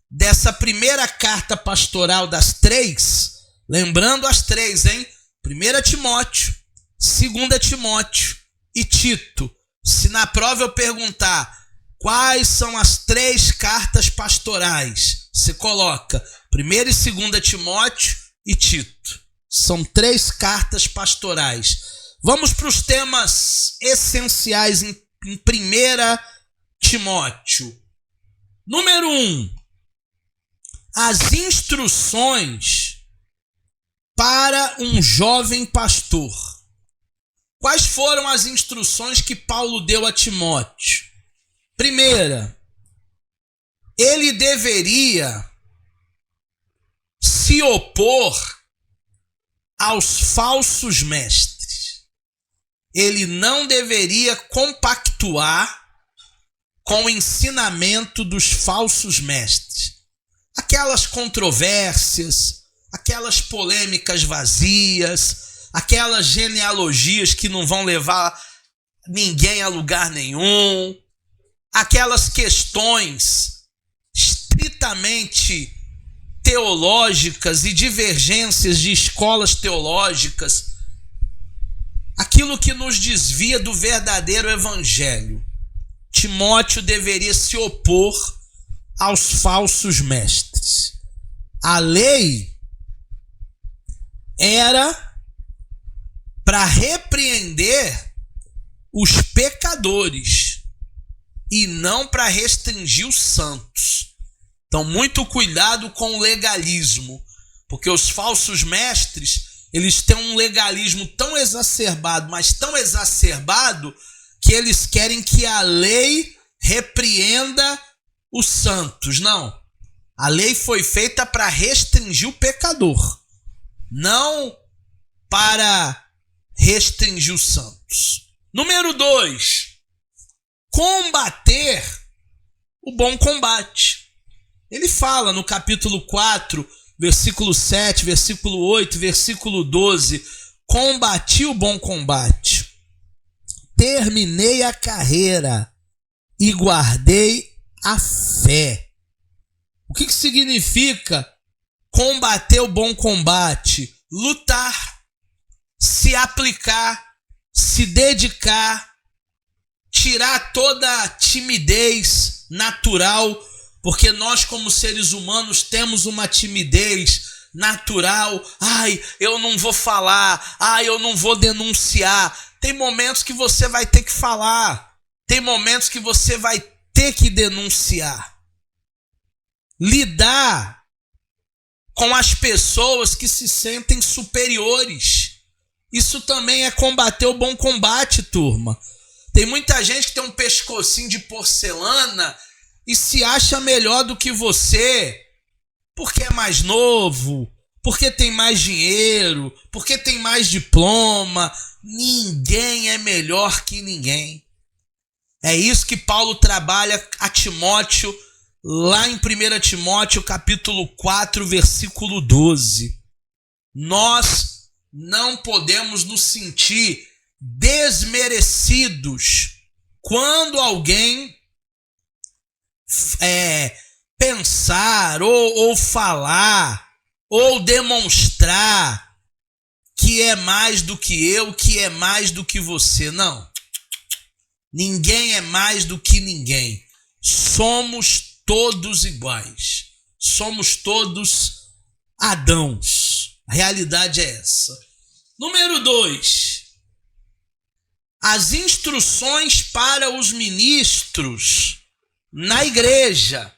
dessa primeira carta pastoral das três. Lembrando as três, 1 Timóteo, 2 Timóteo e Tito. Se na prova eu perguntar quais são as três cartas pastorais, você coloca 1 e 2 Timóteo e Tito. São três cartas pastorais. Vamos para os temas essenciais em 1 Timóteo. Número 1. As instruções para um jovem pastor. Quais foram as instruções que Paulo deu a Timóteo? Primeira, ele deveria se opor aos falsos mestres. Ele não deveria compactuar com o ensinamento dos falsos mestres. Aquelas controvérsias, aquelas polêmicas vazias, aquelas genealogias que não vão levar ninguém a lugar nenhum, aquelas questões estritamente teológicas e divergências de escolas teológicas, aquilo que nos desvia do verdadeiro evangelho. Timóteo deveria se opor aos falsos mestres. A lei era para repreender os pecadores e não para restringir os santos. Então, muito cuidado com o legalismo, porque os falsos mestres, eles têm um legalismo tão exacerbado, mas tão exacerbado, que eles querem que a lei repreenda os santos. Não. A lei foi feita para restringir o pecador, não para restringir os santos. Número 2, combater o bom combate. Ele fala no capítulo 4, versículo 7, versículo 8, versículo 12, combati o bom combate, terminei a carreira e guardei a fé. O que significa combater o bom combate? Lutar, se aplicar, se dedicar, tirar toda a timidez natural, porque nós como seres humanos temos uma timidez natural. Ai, eu não vou falar, ai, eu não vou denunciar. Tem momentos que você vai ter que falar, tem momentos que você vai ter que denunciar. Lidar com as pessoas que se sentem superiores. Isso também é combater o bom combate, turma. Tem muita gente que tem um pescocinho de porcelana e se acha melhor do que você, porque é mais novo, porque tem mais dinheiro, porque tem mais diploma. Ninguém é melhor que ninguém. É isso que Paulo trabalha a Timóteo, lá em 1 Timóteo, capítulo 4, versículo 12. Nós não podemos nos sentir desmerecidos quando alguém pensar ou falar ou demonstrar que é mais do que eu, que é mais do que você. Não. Ninguém é mais do que ninguém. Somos todos iguais. Somos todos Adãos. A realidade é essa. Número 2. As instruções para os ministros na igreja.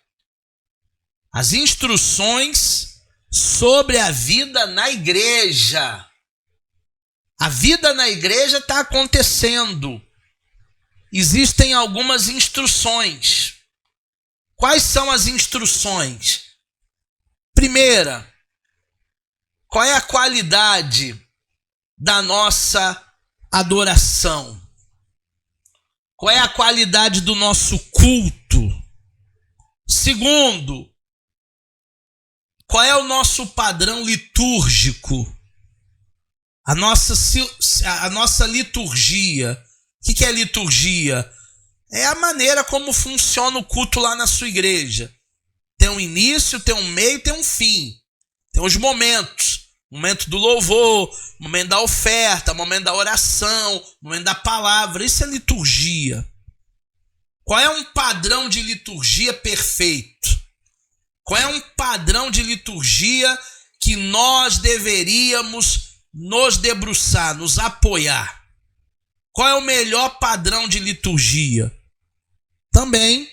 As instruções sobre a vida na igreja. A vida na igreja está acontecendo. Existem algumas instruções. Quais são as instruções? Primeira, qual é a qualidade da nossa adoração? Qual é a qualidade do nosso culto? Segundo, qual é o nosso padrão litúrgico? A nossa liturgia. O que é liturgia? É a maneira como funciona o culto lá na sua igreja. Tem um início, tem um meio, tem um fim. Tem os momentos. Momento do louvor, momento da oferta, momento da oração, momento da palavra. Isso é liturgia. Qual é um padrão de liturgia perfeito? Qual é um padrão de liturgia que nós deveríamos nos debruçar, nos apoiar? Qual é o melhor padrão de liturgia? Também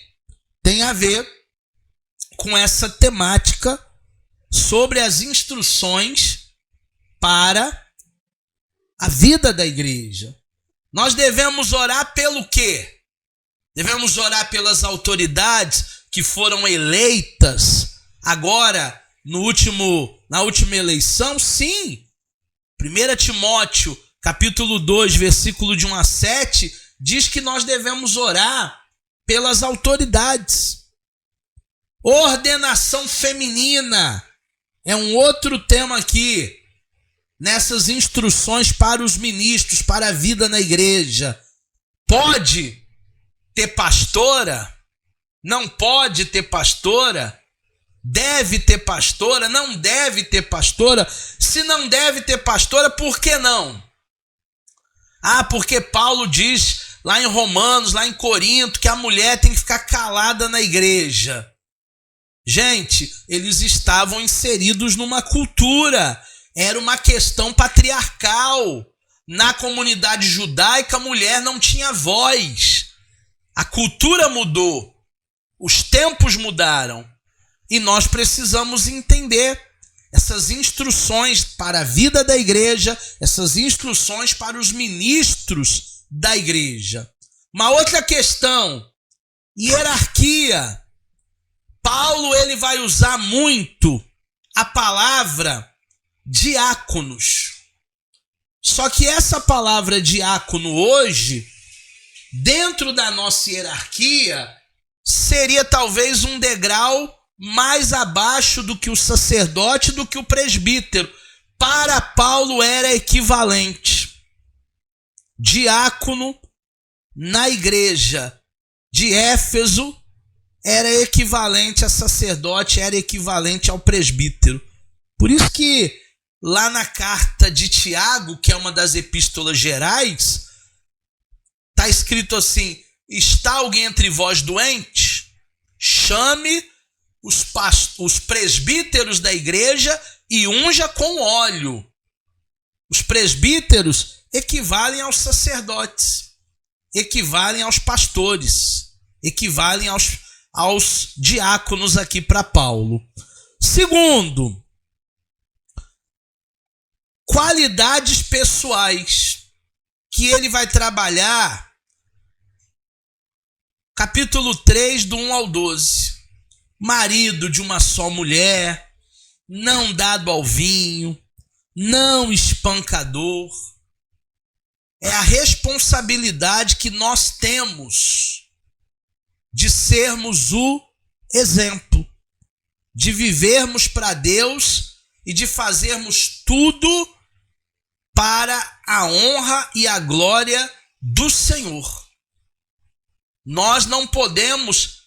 tem a ver com essa temática sobre as instruções para a vida da igreja. Nós devemos orar pelo quê? Devemos orar pelas autoridades que foram eleitas agora na última eleição? Sim. 1 Timóteo, capítulo 2, versículo de 1 a 7, diz que nós devemos orar pelas autoridades. Ordenação feminina é um outro tema aqui, nessas instruções para os ministros, para a vida na igreja. Pode ter pastora? Não pode ter pastora? Deve ter pastora? Não deve ter pastora? Se não deve ter pastora, por que não? Porque Paulo diz lá em Romanos, lá em Corinto, que a mulher tem que ficar calada na igreja. Gente, eles estavam inseridos numa cultura, era uma questão patriarcal. Na comunidade judaica, a mulher não tinha voz. A cultura mudou, os tempos mudaram. E nós precisamos entender essas instruções para a vida da igreja, essas instruções para os ministros da igreja. Uma outra questão, hierarquia. Paulo ele vai usar muito a palavra diáconos. Só que essa palavra diácono hoje, dentro da nossa hierarquia, seria talvez um degrau mais abaixo do que o sacerdote, do que o presbítero. Para Paulo era equivalente. Diácono na igreja de Éfeso era equivalente a sacerdote, era equivalente ao presbítero. Por isso que lá na carta de Tiago, que é uma das epístolas gerais, está escrito assim: está alguém entre vós doente? Chame os presbíteros da igreja e unja com óleo. Os presbíteros equivalem aos sacerdotes, equivalem aos pastores, equivalem aos diáconos aqui para Paulo. Segundo, qualidades pessoais que ele vai trabalhar, capítulo 3, do 1 ao 12. Marido de uma só mulher, não dado ao vinho, não espancador. É a responsabilidade que nós temos de sermos o exemplo, de vivermos para Deus e de fazermos tudo para a honra e a glória do Senhor. Nós não podemos,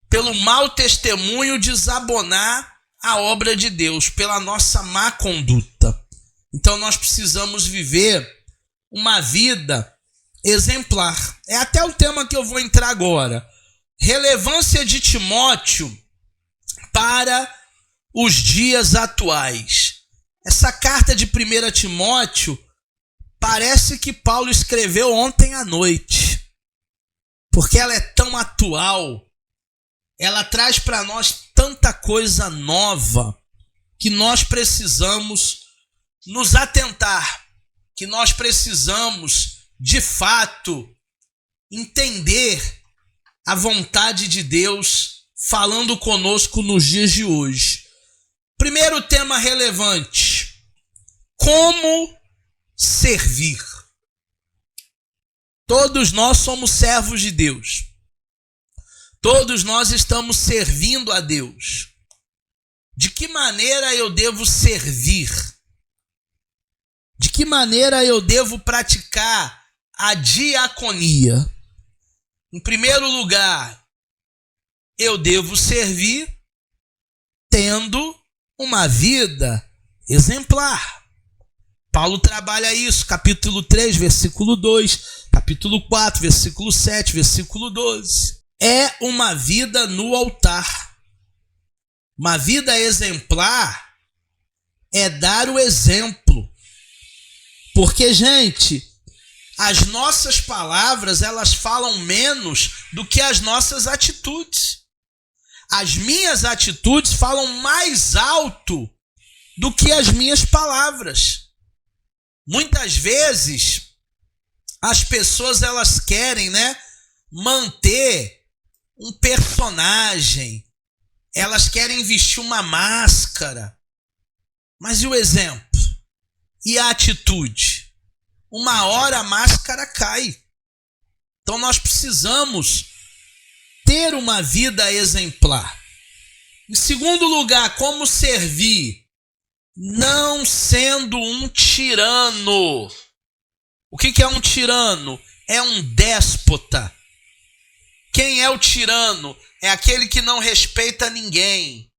pelo mau testemunho, desabonar a obra de Deus, pela nossa má conduta. Então nós precisamos viver uma vida exemplar. É até o tema que eu vou entrar agora. Relevância de Timóteo para os dias atuais. Essa carta de 1 Timóteo parece que Paulo escreveu ontem à noite, porque ela é tão atual, ela traz para nós tanta coisa nova, que nós precisamos nos atentar, que nós precisamos, de fato, entender a vontade de Deus falando conosco nos dias de hoje. Primeiro tema relevante: como servir. Todos nós somos servos de Deus. Todos nós estamos servindo a Deus. De que maneira eu devo servir? De que maneira eu devo praticar a diaconia? Em primeiro lugar, eu devo servir tendo uma vida exemplar. Paulo trabalha isso, capítulo 3, versículo 2, capítulo 4, versículo 7, versículo 12. É uma vida no altar. Uma vida exemplar é dar o exemplo. Porque, gente, as nossas palavras, elas falam menos do que as nossas atitudes. As minhas atitudes falam mais alto do que as minhas palavras. Muitas vezes as pessoas elas querem, manter um personagem, elas querem vestir uma máscara. Mas e o exemplo? E a atitude? Uma hora a máscara cai. Então nós precisamos ter uma vida exemplar. Em segundo lugar, como servir? Não sendo um tirano. O que é um tirano? É um déspota. Quem é o tirano? É aquele que não respeita ninguém.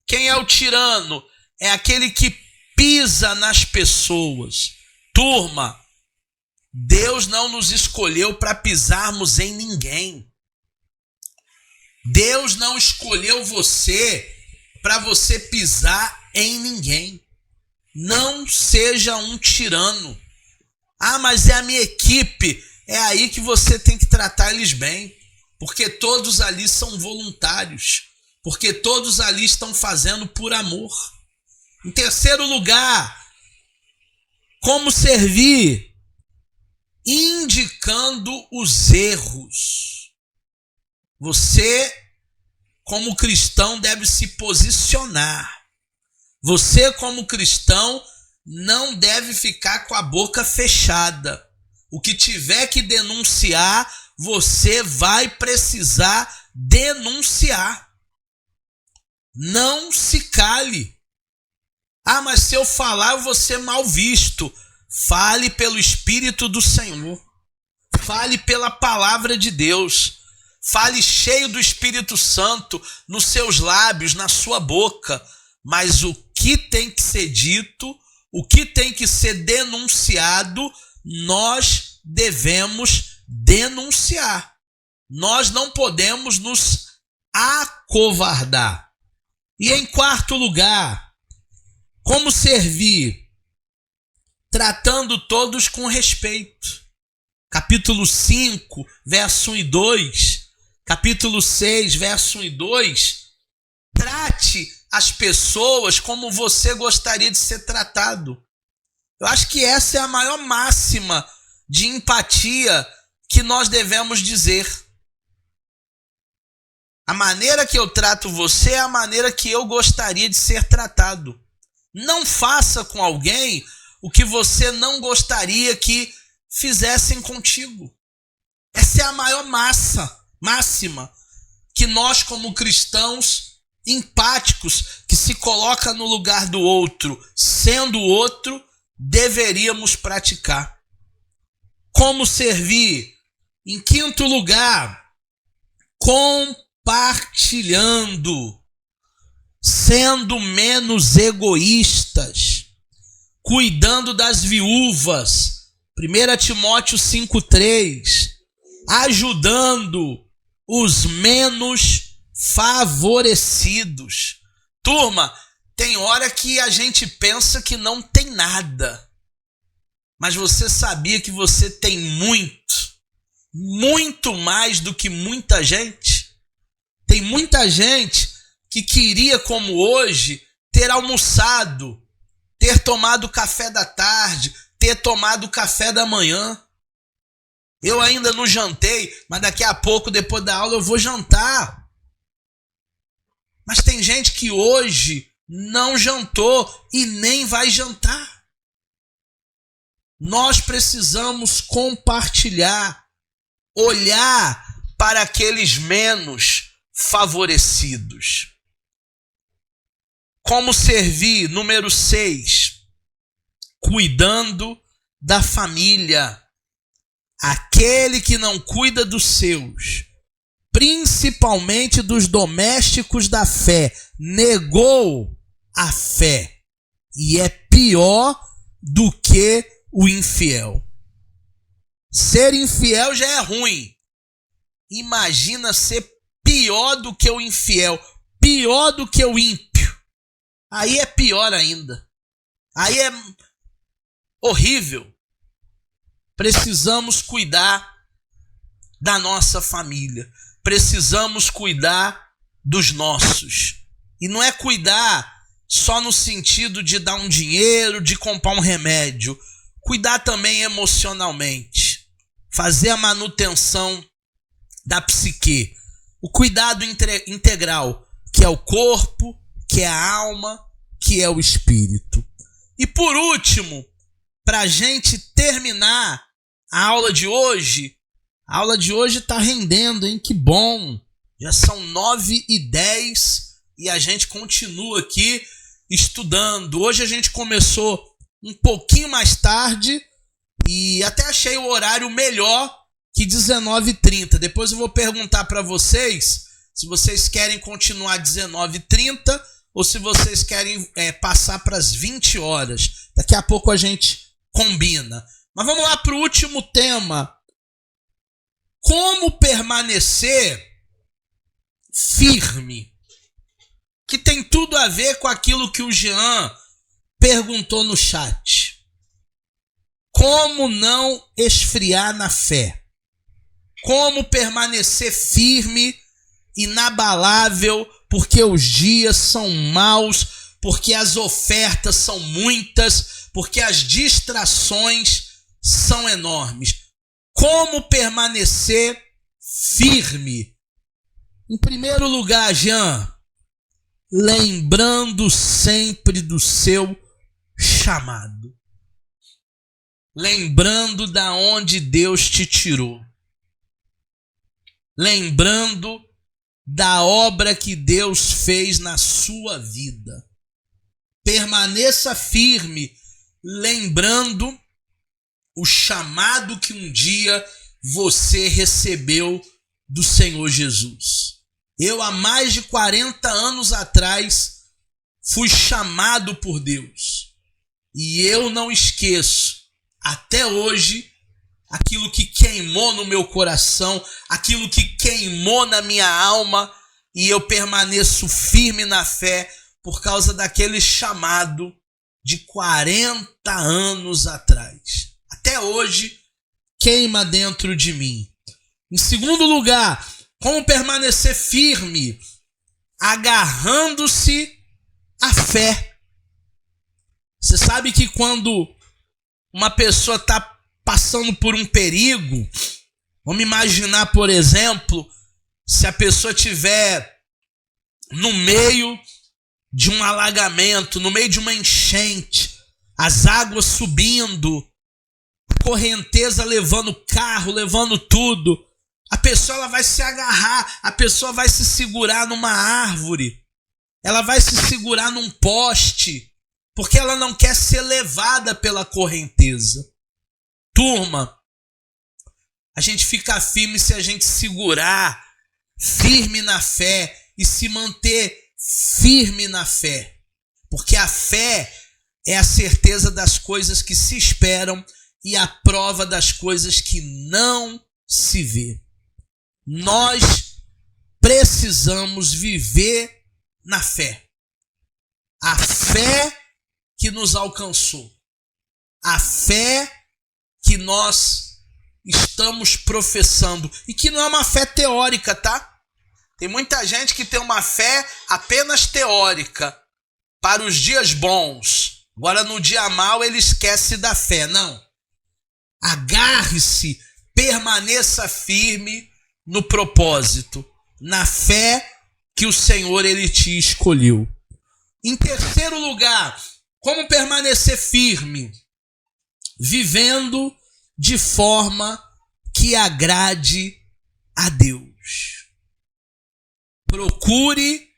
Quem é o tirano? É aquele que pisa nas pessoas. Turma, Deus não nos escolheu para pisarmos em ninguém. Deus não escolheu você para você pisar em ninguém. Não seja um tirano. Ah, mas é a minha equipe. É aí que você tem que tratar eles bem. Porque todos ali são voluntários. Porque todos ali estão fazendo por amor. Em terceiro lugar, como servir? Indicando os erros. Você, como cristão, deve se posicionar. Você, como cristão, não deve ficar com a boca fechada. O que tiver que denunciar, você vai precisar denunciar. Não se cale. Ah, mas se eu falar, eu vou ser mal visto. Fale pelo Espírito do Senhor. Fale pela palavra de Deus. Fale cheio do Espírito Santo nos seus lábios, na sua boca. Mas o que tem que ser dito, o que tem que ser denunciado, nós devemos denunciar. Nós não podemos nos acovardar. E em quarto lugar, como servir? Tratando todos com respeito. Capítulo 5, verso 1 e 2. Capítulo 6, verso 1 e 2. Trate as pessoas como você gostaria de ser tratado. Eu acho que essa é a maior máxima de empatia que nós devemos dizer. A maneira que eu trato você é a maneira que eu gostaria de ser tratado. Não faça com alguém o que você não gostaria que fizessem contigo. Essa é a maior máxima que nós, como cristãos empáticos, que se coloca no lugar do outro, sendo o outro, deveríamos praticar. Como servir? Em quinto lugar, compartilhando, sendo menos egoístas, cuidando das viúvas. 1 Timóteo 5,3, ajudando os menos favorecidos. Turma, tem hora que a gente pensa que não tem nada. Mas você sabia que você tem muito mais do que muita gente? Tem muita gente que queria, como hoje, ter almoçado, ter tomado café da tarde, ter tomado café da manhã. Eu ainda não jantei, mas daqui a pouco, depois da aula, eu vou jantar. Mas tem gente que hoje não jantou e nem vai jantar. Nós precisamos compartilhar, olhar para aqueles menos favorecidos. Como servir? Número 6. Cuidando da família. Aquele que não cuida dos seus, principalmente dos domésticos da fé, negou a fé e é pior do que o infiel. Ser infiel já é ruim. Imagina ser pior do que o infiel, pior do que o ímpio. Aí é pior ainda. Aí é horrível. Precisamos cuidar da nossa família. Precisamos cuidar dos nossos. E não é cuidar só no sentido de dar um dinheiro, de comprar um remédio. Cuidar também emocionalmente. Fazer a manutenção da psique. O cuidado integral, que é o corpo, que é a alma, que é o espírito. E por último, para a gente terminar a aula de hoje está rendendo, hein? Que bom! Já são 9h10 e a gente continua aqui estudando. Hoje a gente começou um pouquinho mais tarde e até achei o horário melhor que 19h30. Depois eu vou perguntar para vocês se vocês querem continuar 19h30 ou se vocês querem passar para as 20 horas. Daqui a pouco a gente combina. Mas vamos lá para o último tema. Como permanecer firme? Que tem tudo a ver com aquilo que o Jean perguntou no chat. Como não esfriar na fé? Como permanecer firme, inabalável, porque os dias são maus, porque as ofertas são muitas, porque as distrações são enormes. Como permanecer firme? Em primeiro lugar, Jean, lembrando sempre do seu chamado. Lembrando da onde Deus te tirou. Lembrando da obra que Deus fez na sua vida. Permaneça firme, lembrando o chamado que um dia você recebeu do Senhor Jesus. Eu, há mais de 40 anos atrás, fui chamado por Deus. E eu não esqueço, até hoje, aquilo que queimou no meu coração, aquilo que queimou na minha alma, e eu permaneço firme na fé por causa daquele chamado de 40 anos atrás. Até hoje, queima dentro de mim. Em segundo lugar, como permanecer firme? Agarrando-se à fé. Você sabe que quando uma pessoa está passando por um perigo, vamos imaginar, por exemplo, se a pessoa estiver no meio de um alagamento, no meio de uma enchente, as águas subindo, a correnteza levando o carro, levando tudo, a pessoa ela vai se agarrar, a pessoa vai se segurar numa árvore, ela vai se segurar num poste, porque ela não quer ser levada pela correnteza. Turma, a gente fica firme se a gente segurar firme na fé e se manter firme na fé. Porque a fé é a certeza das coisas que se esperam e a prova das coisas que não se vê. Nós precisamos viver na fé. A fé que nos alcançou. A fé que nós estamos professando. E que não é uma fé teórica, tá? Tem muita gente que tem uma fé apenas teórica para os dias bons. Agora no dia mau ele esquece da fé. Não. Agarre-se, permaneça firme no propósito, na fé que o Senhor ele te escolheu. Em terceiro lugar, como permanecer firme? Vivendo de forma que agrade a Deus. Procure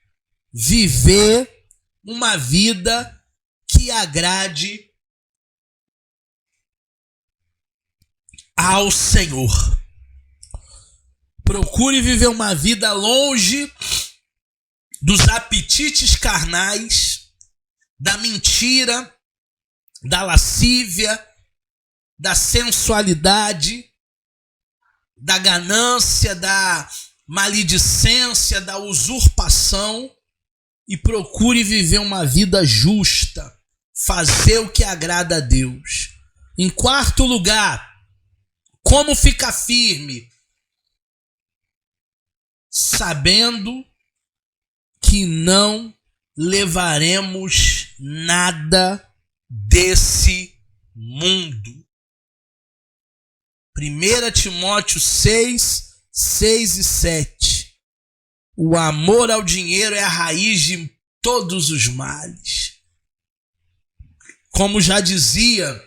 viver uma vida que agrade ao Senhor. Procure viver uma vida longe dos apetites carnais, da mentira, da lascívia, da sensualidade, da ganância, da maledicência, da usurpação, e procure viver uma vida justa, fazer o que agrada a Deus. Em quarto lugar, como ficar firme? Sabendo que não levaremos nada desse mundo. 1 Timóteo 6, 6 e 7. O amor ao dinheiro é a raiz de todos os males. Como já dizia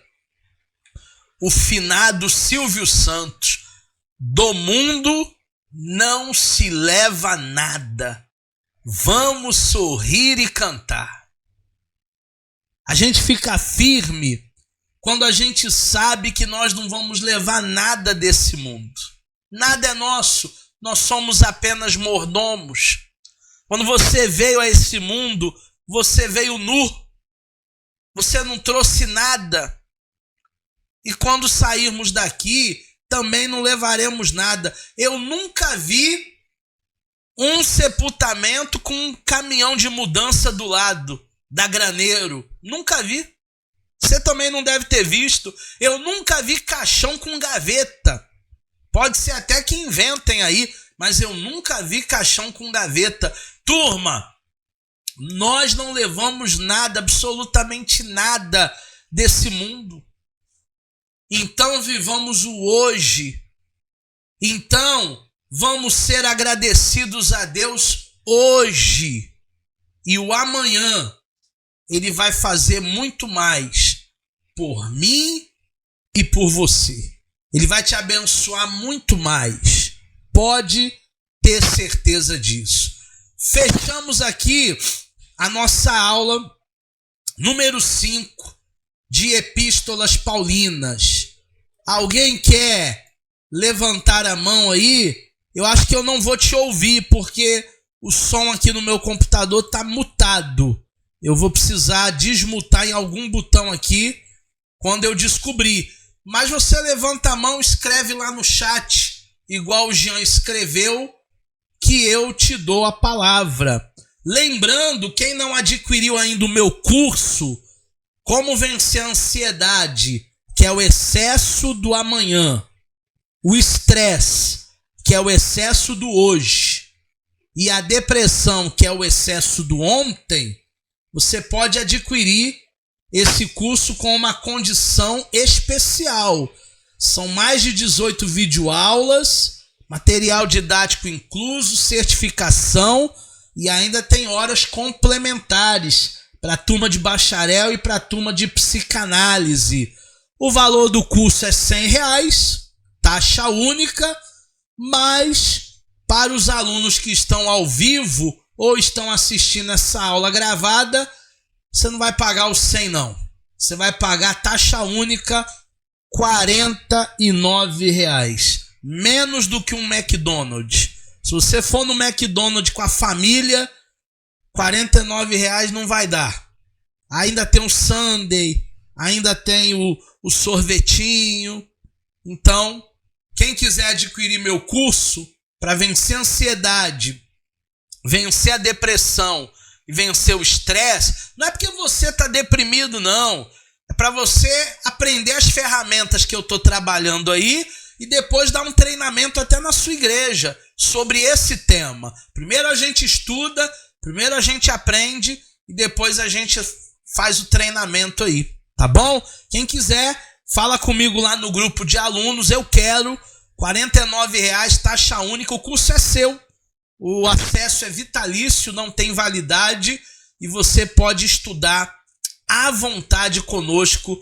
o finado Silvio Santos, do mundo não se leva nada. Vamos sorrir e cantar. A gente fica firme quando a gente sabe que nós não vamos levar nada desse mundo. Nada é nosso, nós somos apenas mordomos. Quando você veio a esse mundo, você veio nu. Você não trouxe nada. E quando sairmos daqui, também não levaremos nada. Eu nunca vi um sepultamento com um caminhão de mudança do lado, da graneiro. Nunca vi. Você também não deve ter visto. Eu nunca vi caixão com gaveta. Pode ser até que inventem aí, mas eu nunca vi caixão com gaveta. Turma, nós não levamos nada, absolutamente nada desse mundo. Então vivamos o hoje. Então vamos ser agradecidos a Deus hoje. E o amanhã Ele vai fazer muito mais por mim e por você. Ele vai te abençoar muito mais. Pode ter certeza disso. Fechamos aqui a nossa aula número 5 de Epístolas Paulinas. Alguém quer levantar a mão aí? Eu acho que eu não vou te ouvir, porque o som aqui no meu computador está mutado. Eu vou precisar desmutar em algum botão aqui quando eu descobrir. Mas você levanta a mão, escreve lá no chat, igual o Jean escreveu, que eu te dou a palavra. Lembrando, quem não adquiriu ainda o meu curso, Como Vencer a Ansiedade, que é o excesso do amanhã, o estresse, que é o excesso do hoje, e a depressão, que é o excesso do ontem, você pode adquirir esse curso com uma condição especial. São mais de 18 videoaulas, material didático incluso, certificação e ainda tem horas complementares para a turma de bacharel e para a turma de psicanálise. O valor do curso é R$100, taxa única, mas para os alunos que estão ao vivo ou estão assistindo essa aula gravada, você não vai pagar os 100 não. Você vai pagar taxa única R$49. Menos do que um McDonald's. Se você for no McDonald's com a família, R$49 não vai dar. Ainda tem o sundae, ainda tem o sorvetinho. Então, quem quiser adquirir meu curso para vencer a ansiedade, vencer a depressão e vencer o estresse, não é porque você está deprimido, não. É para você aprender as ferramentas que eu estou trabalhando aí e depois dar um treinamento até na sua igreja sobre esse tema. Primeiro a gente estuda, primeiro a gente aprende e depois a gente faz o treinamento aí, tá bom? Quem quiser, fala comigo lá no grupo de alunos, eu quero, R$49, taxa única, o curso é seu. O acesso é vitalício, não tem validade e você pode estudar à vontade conosco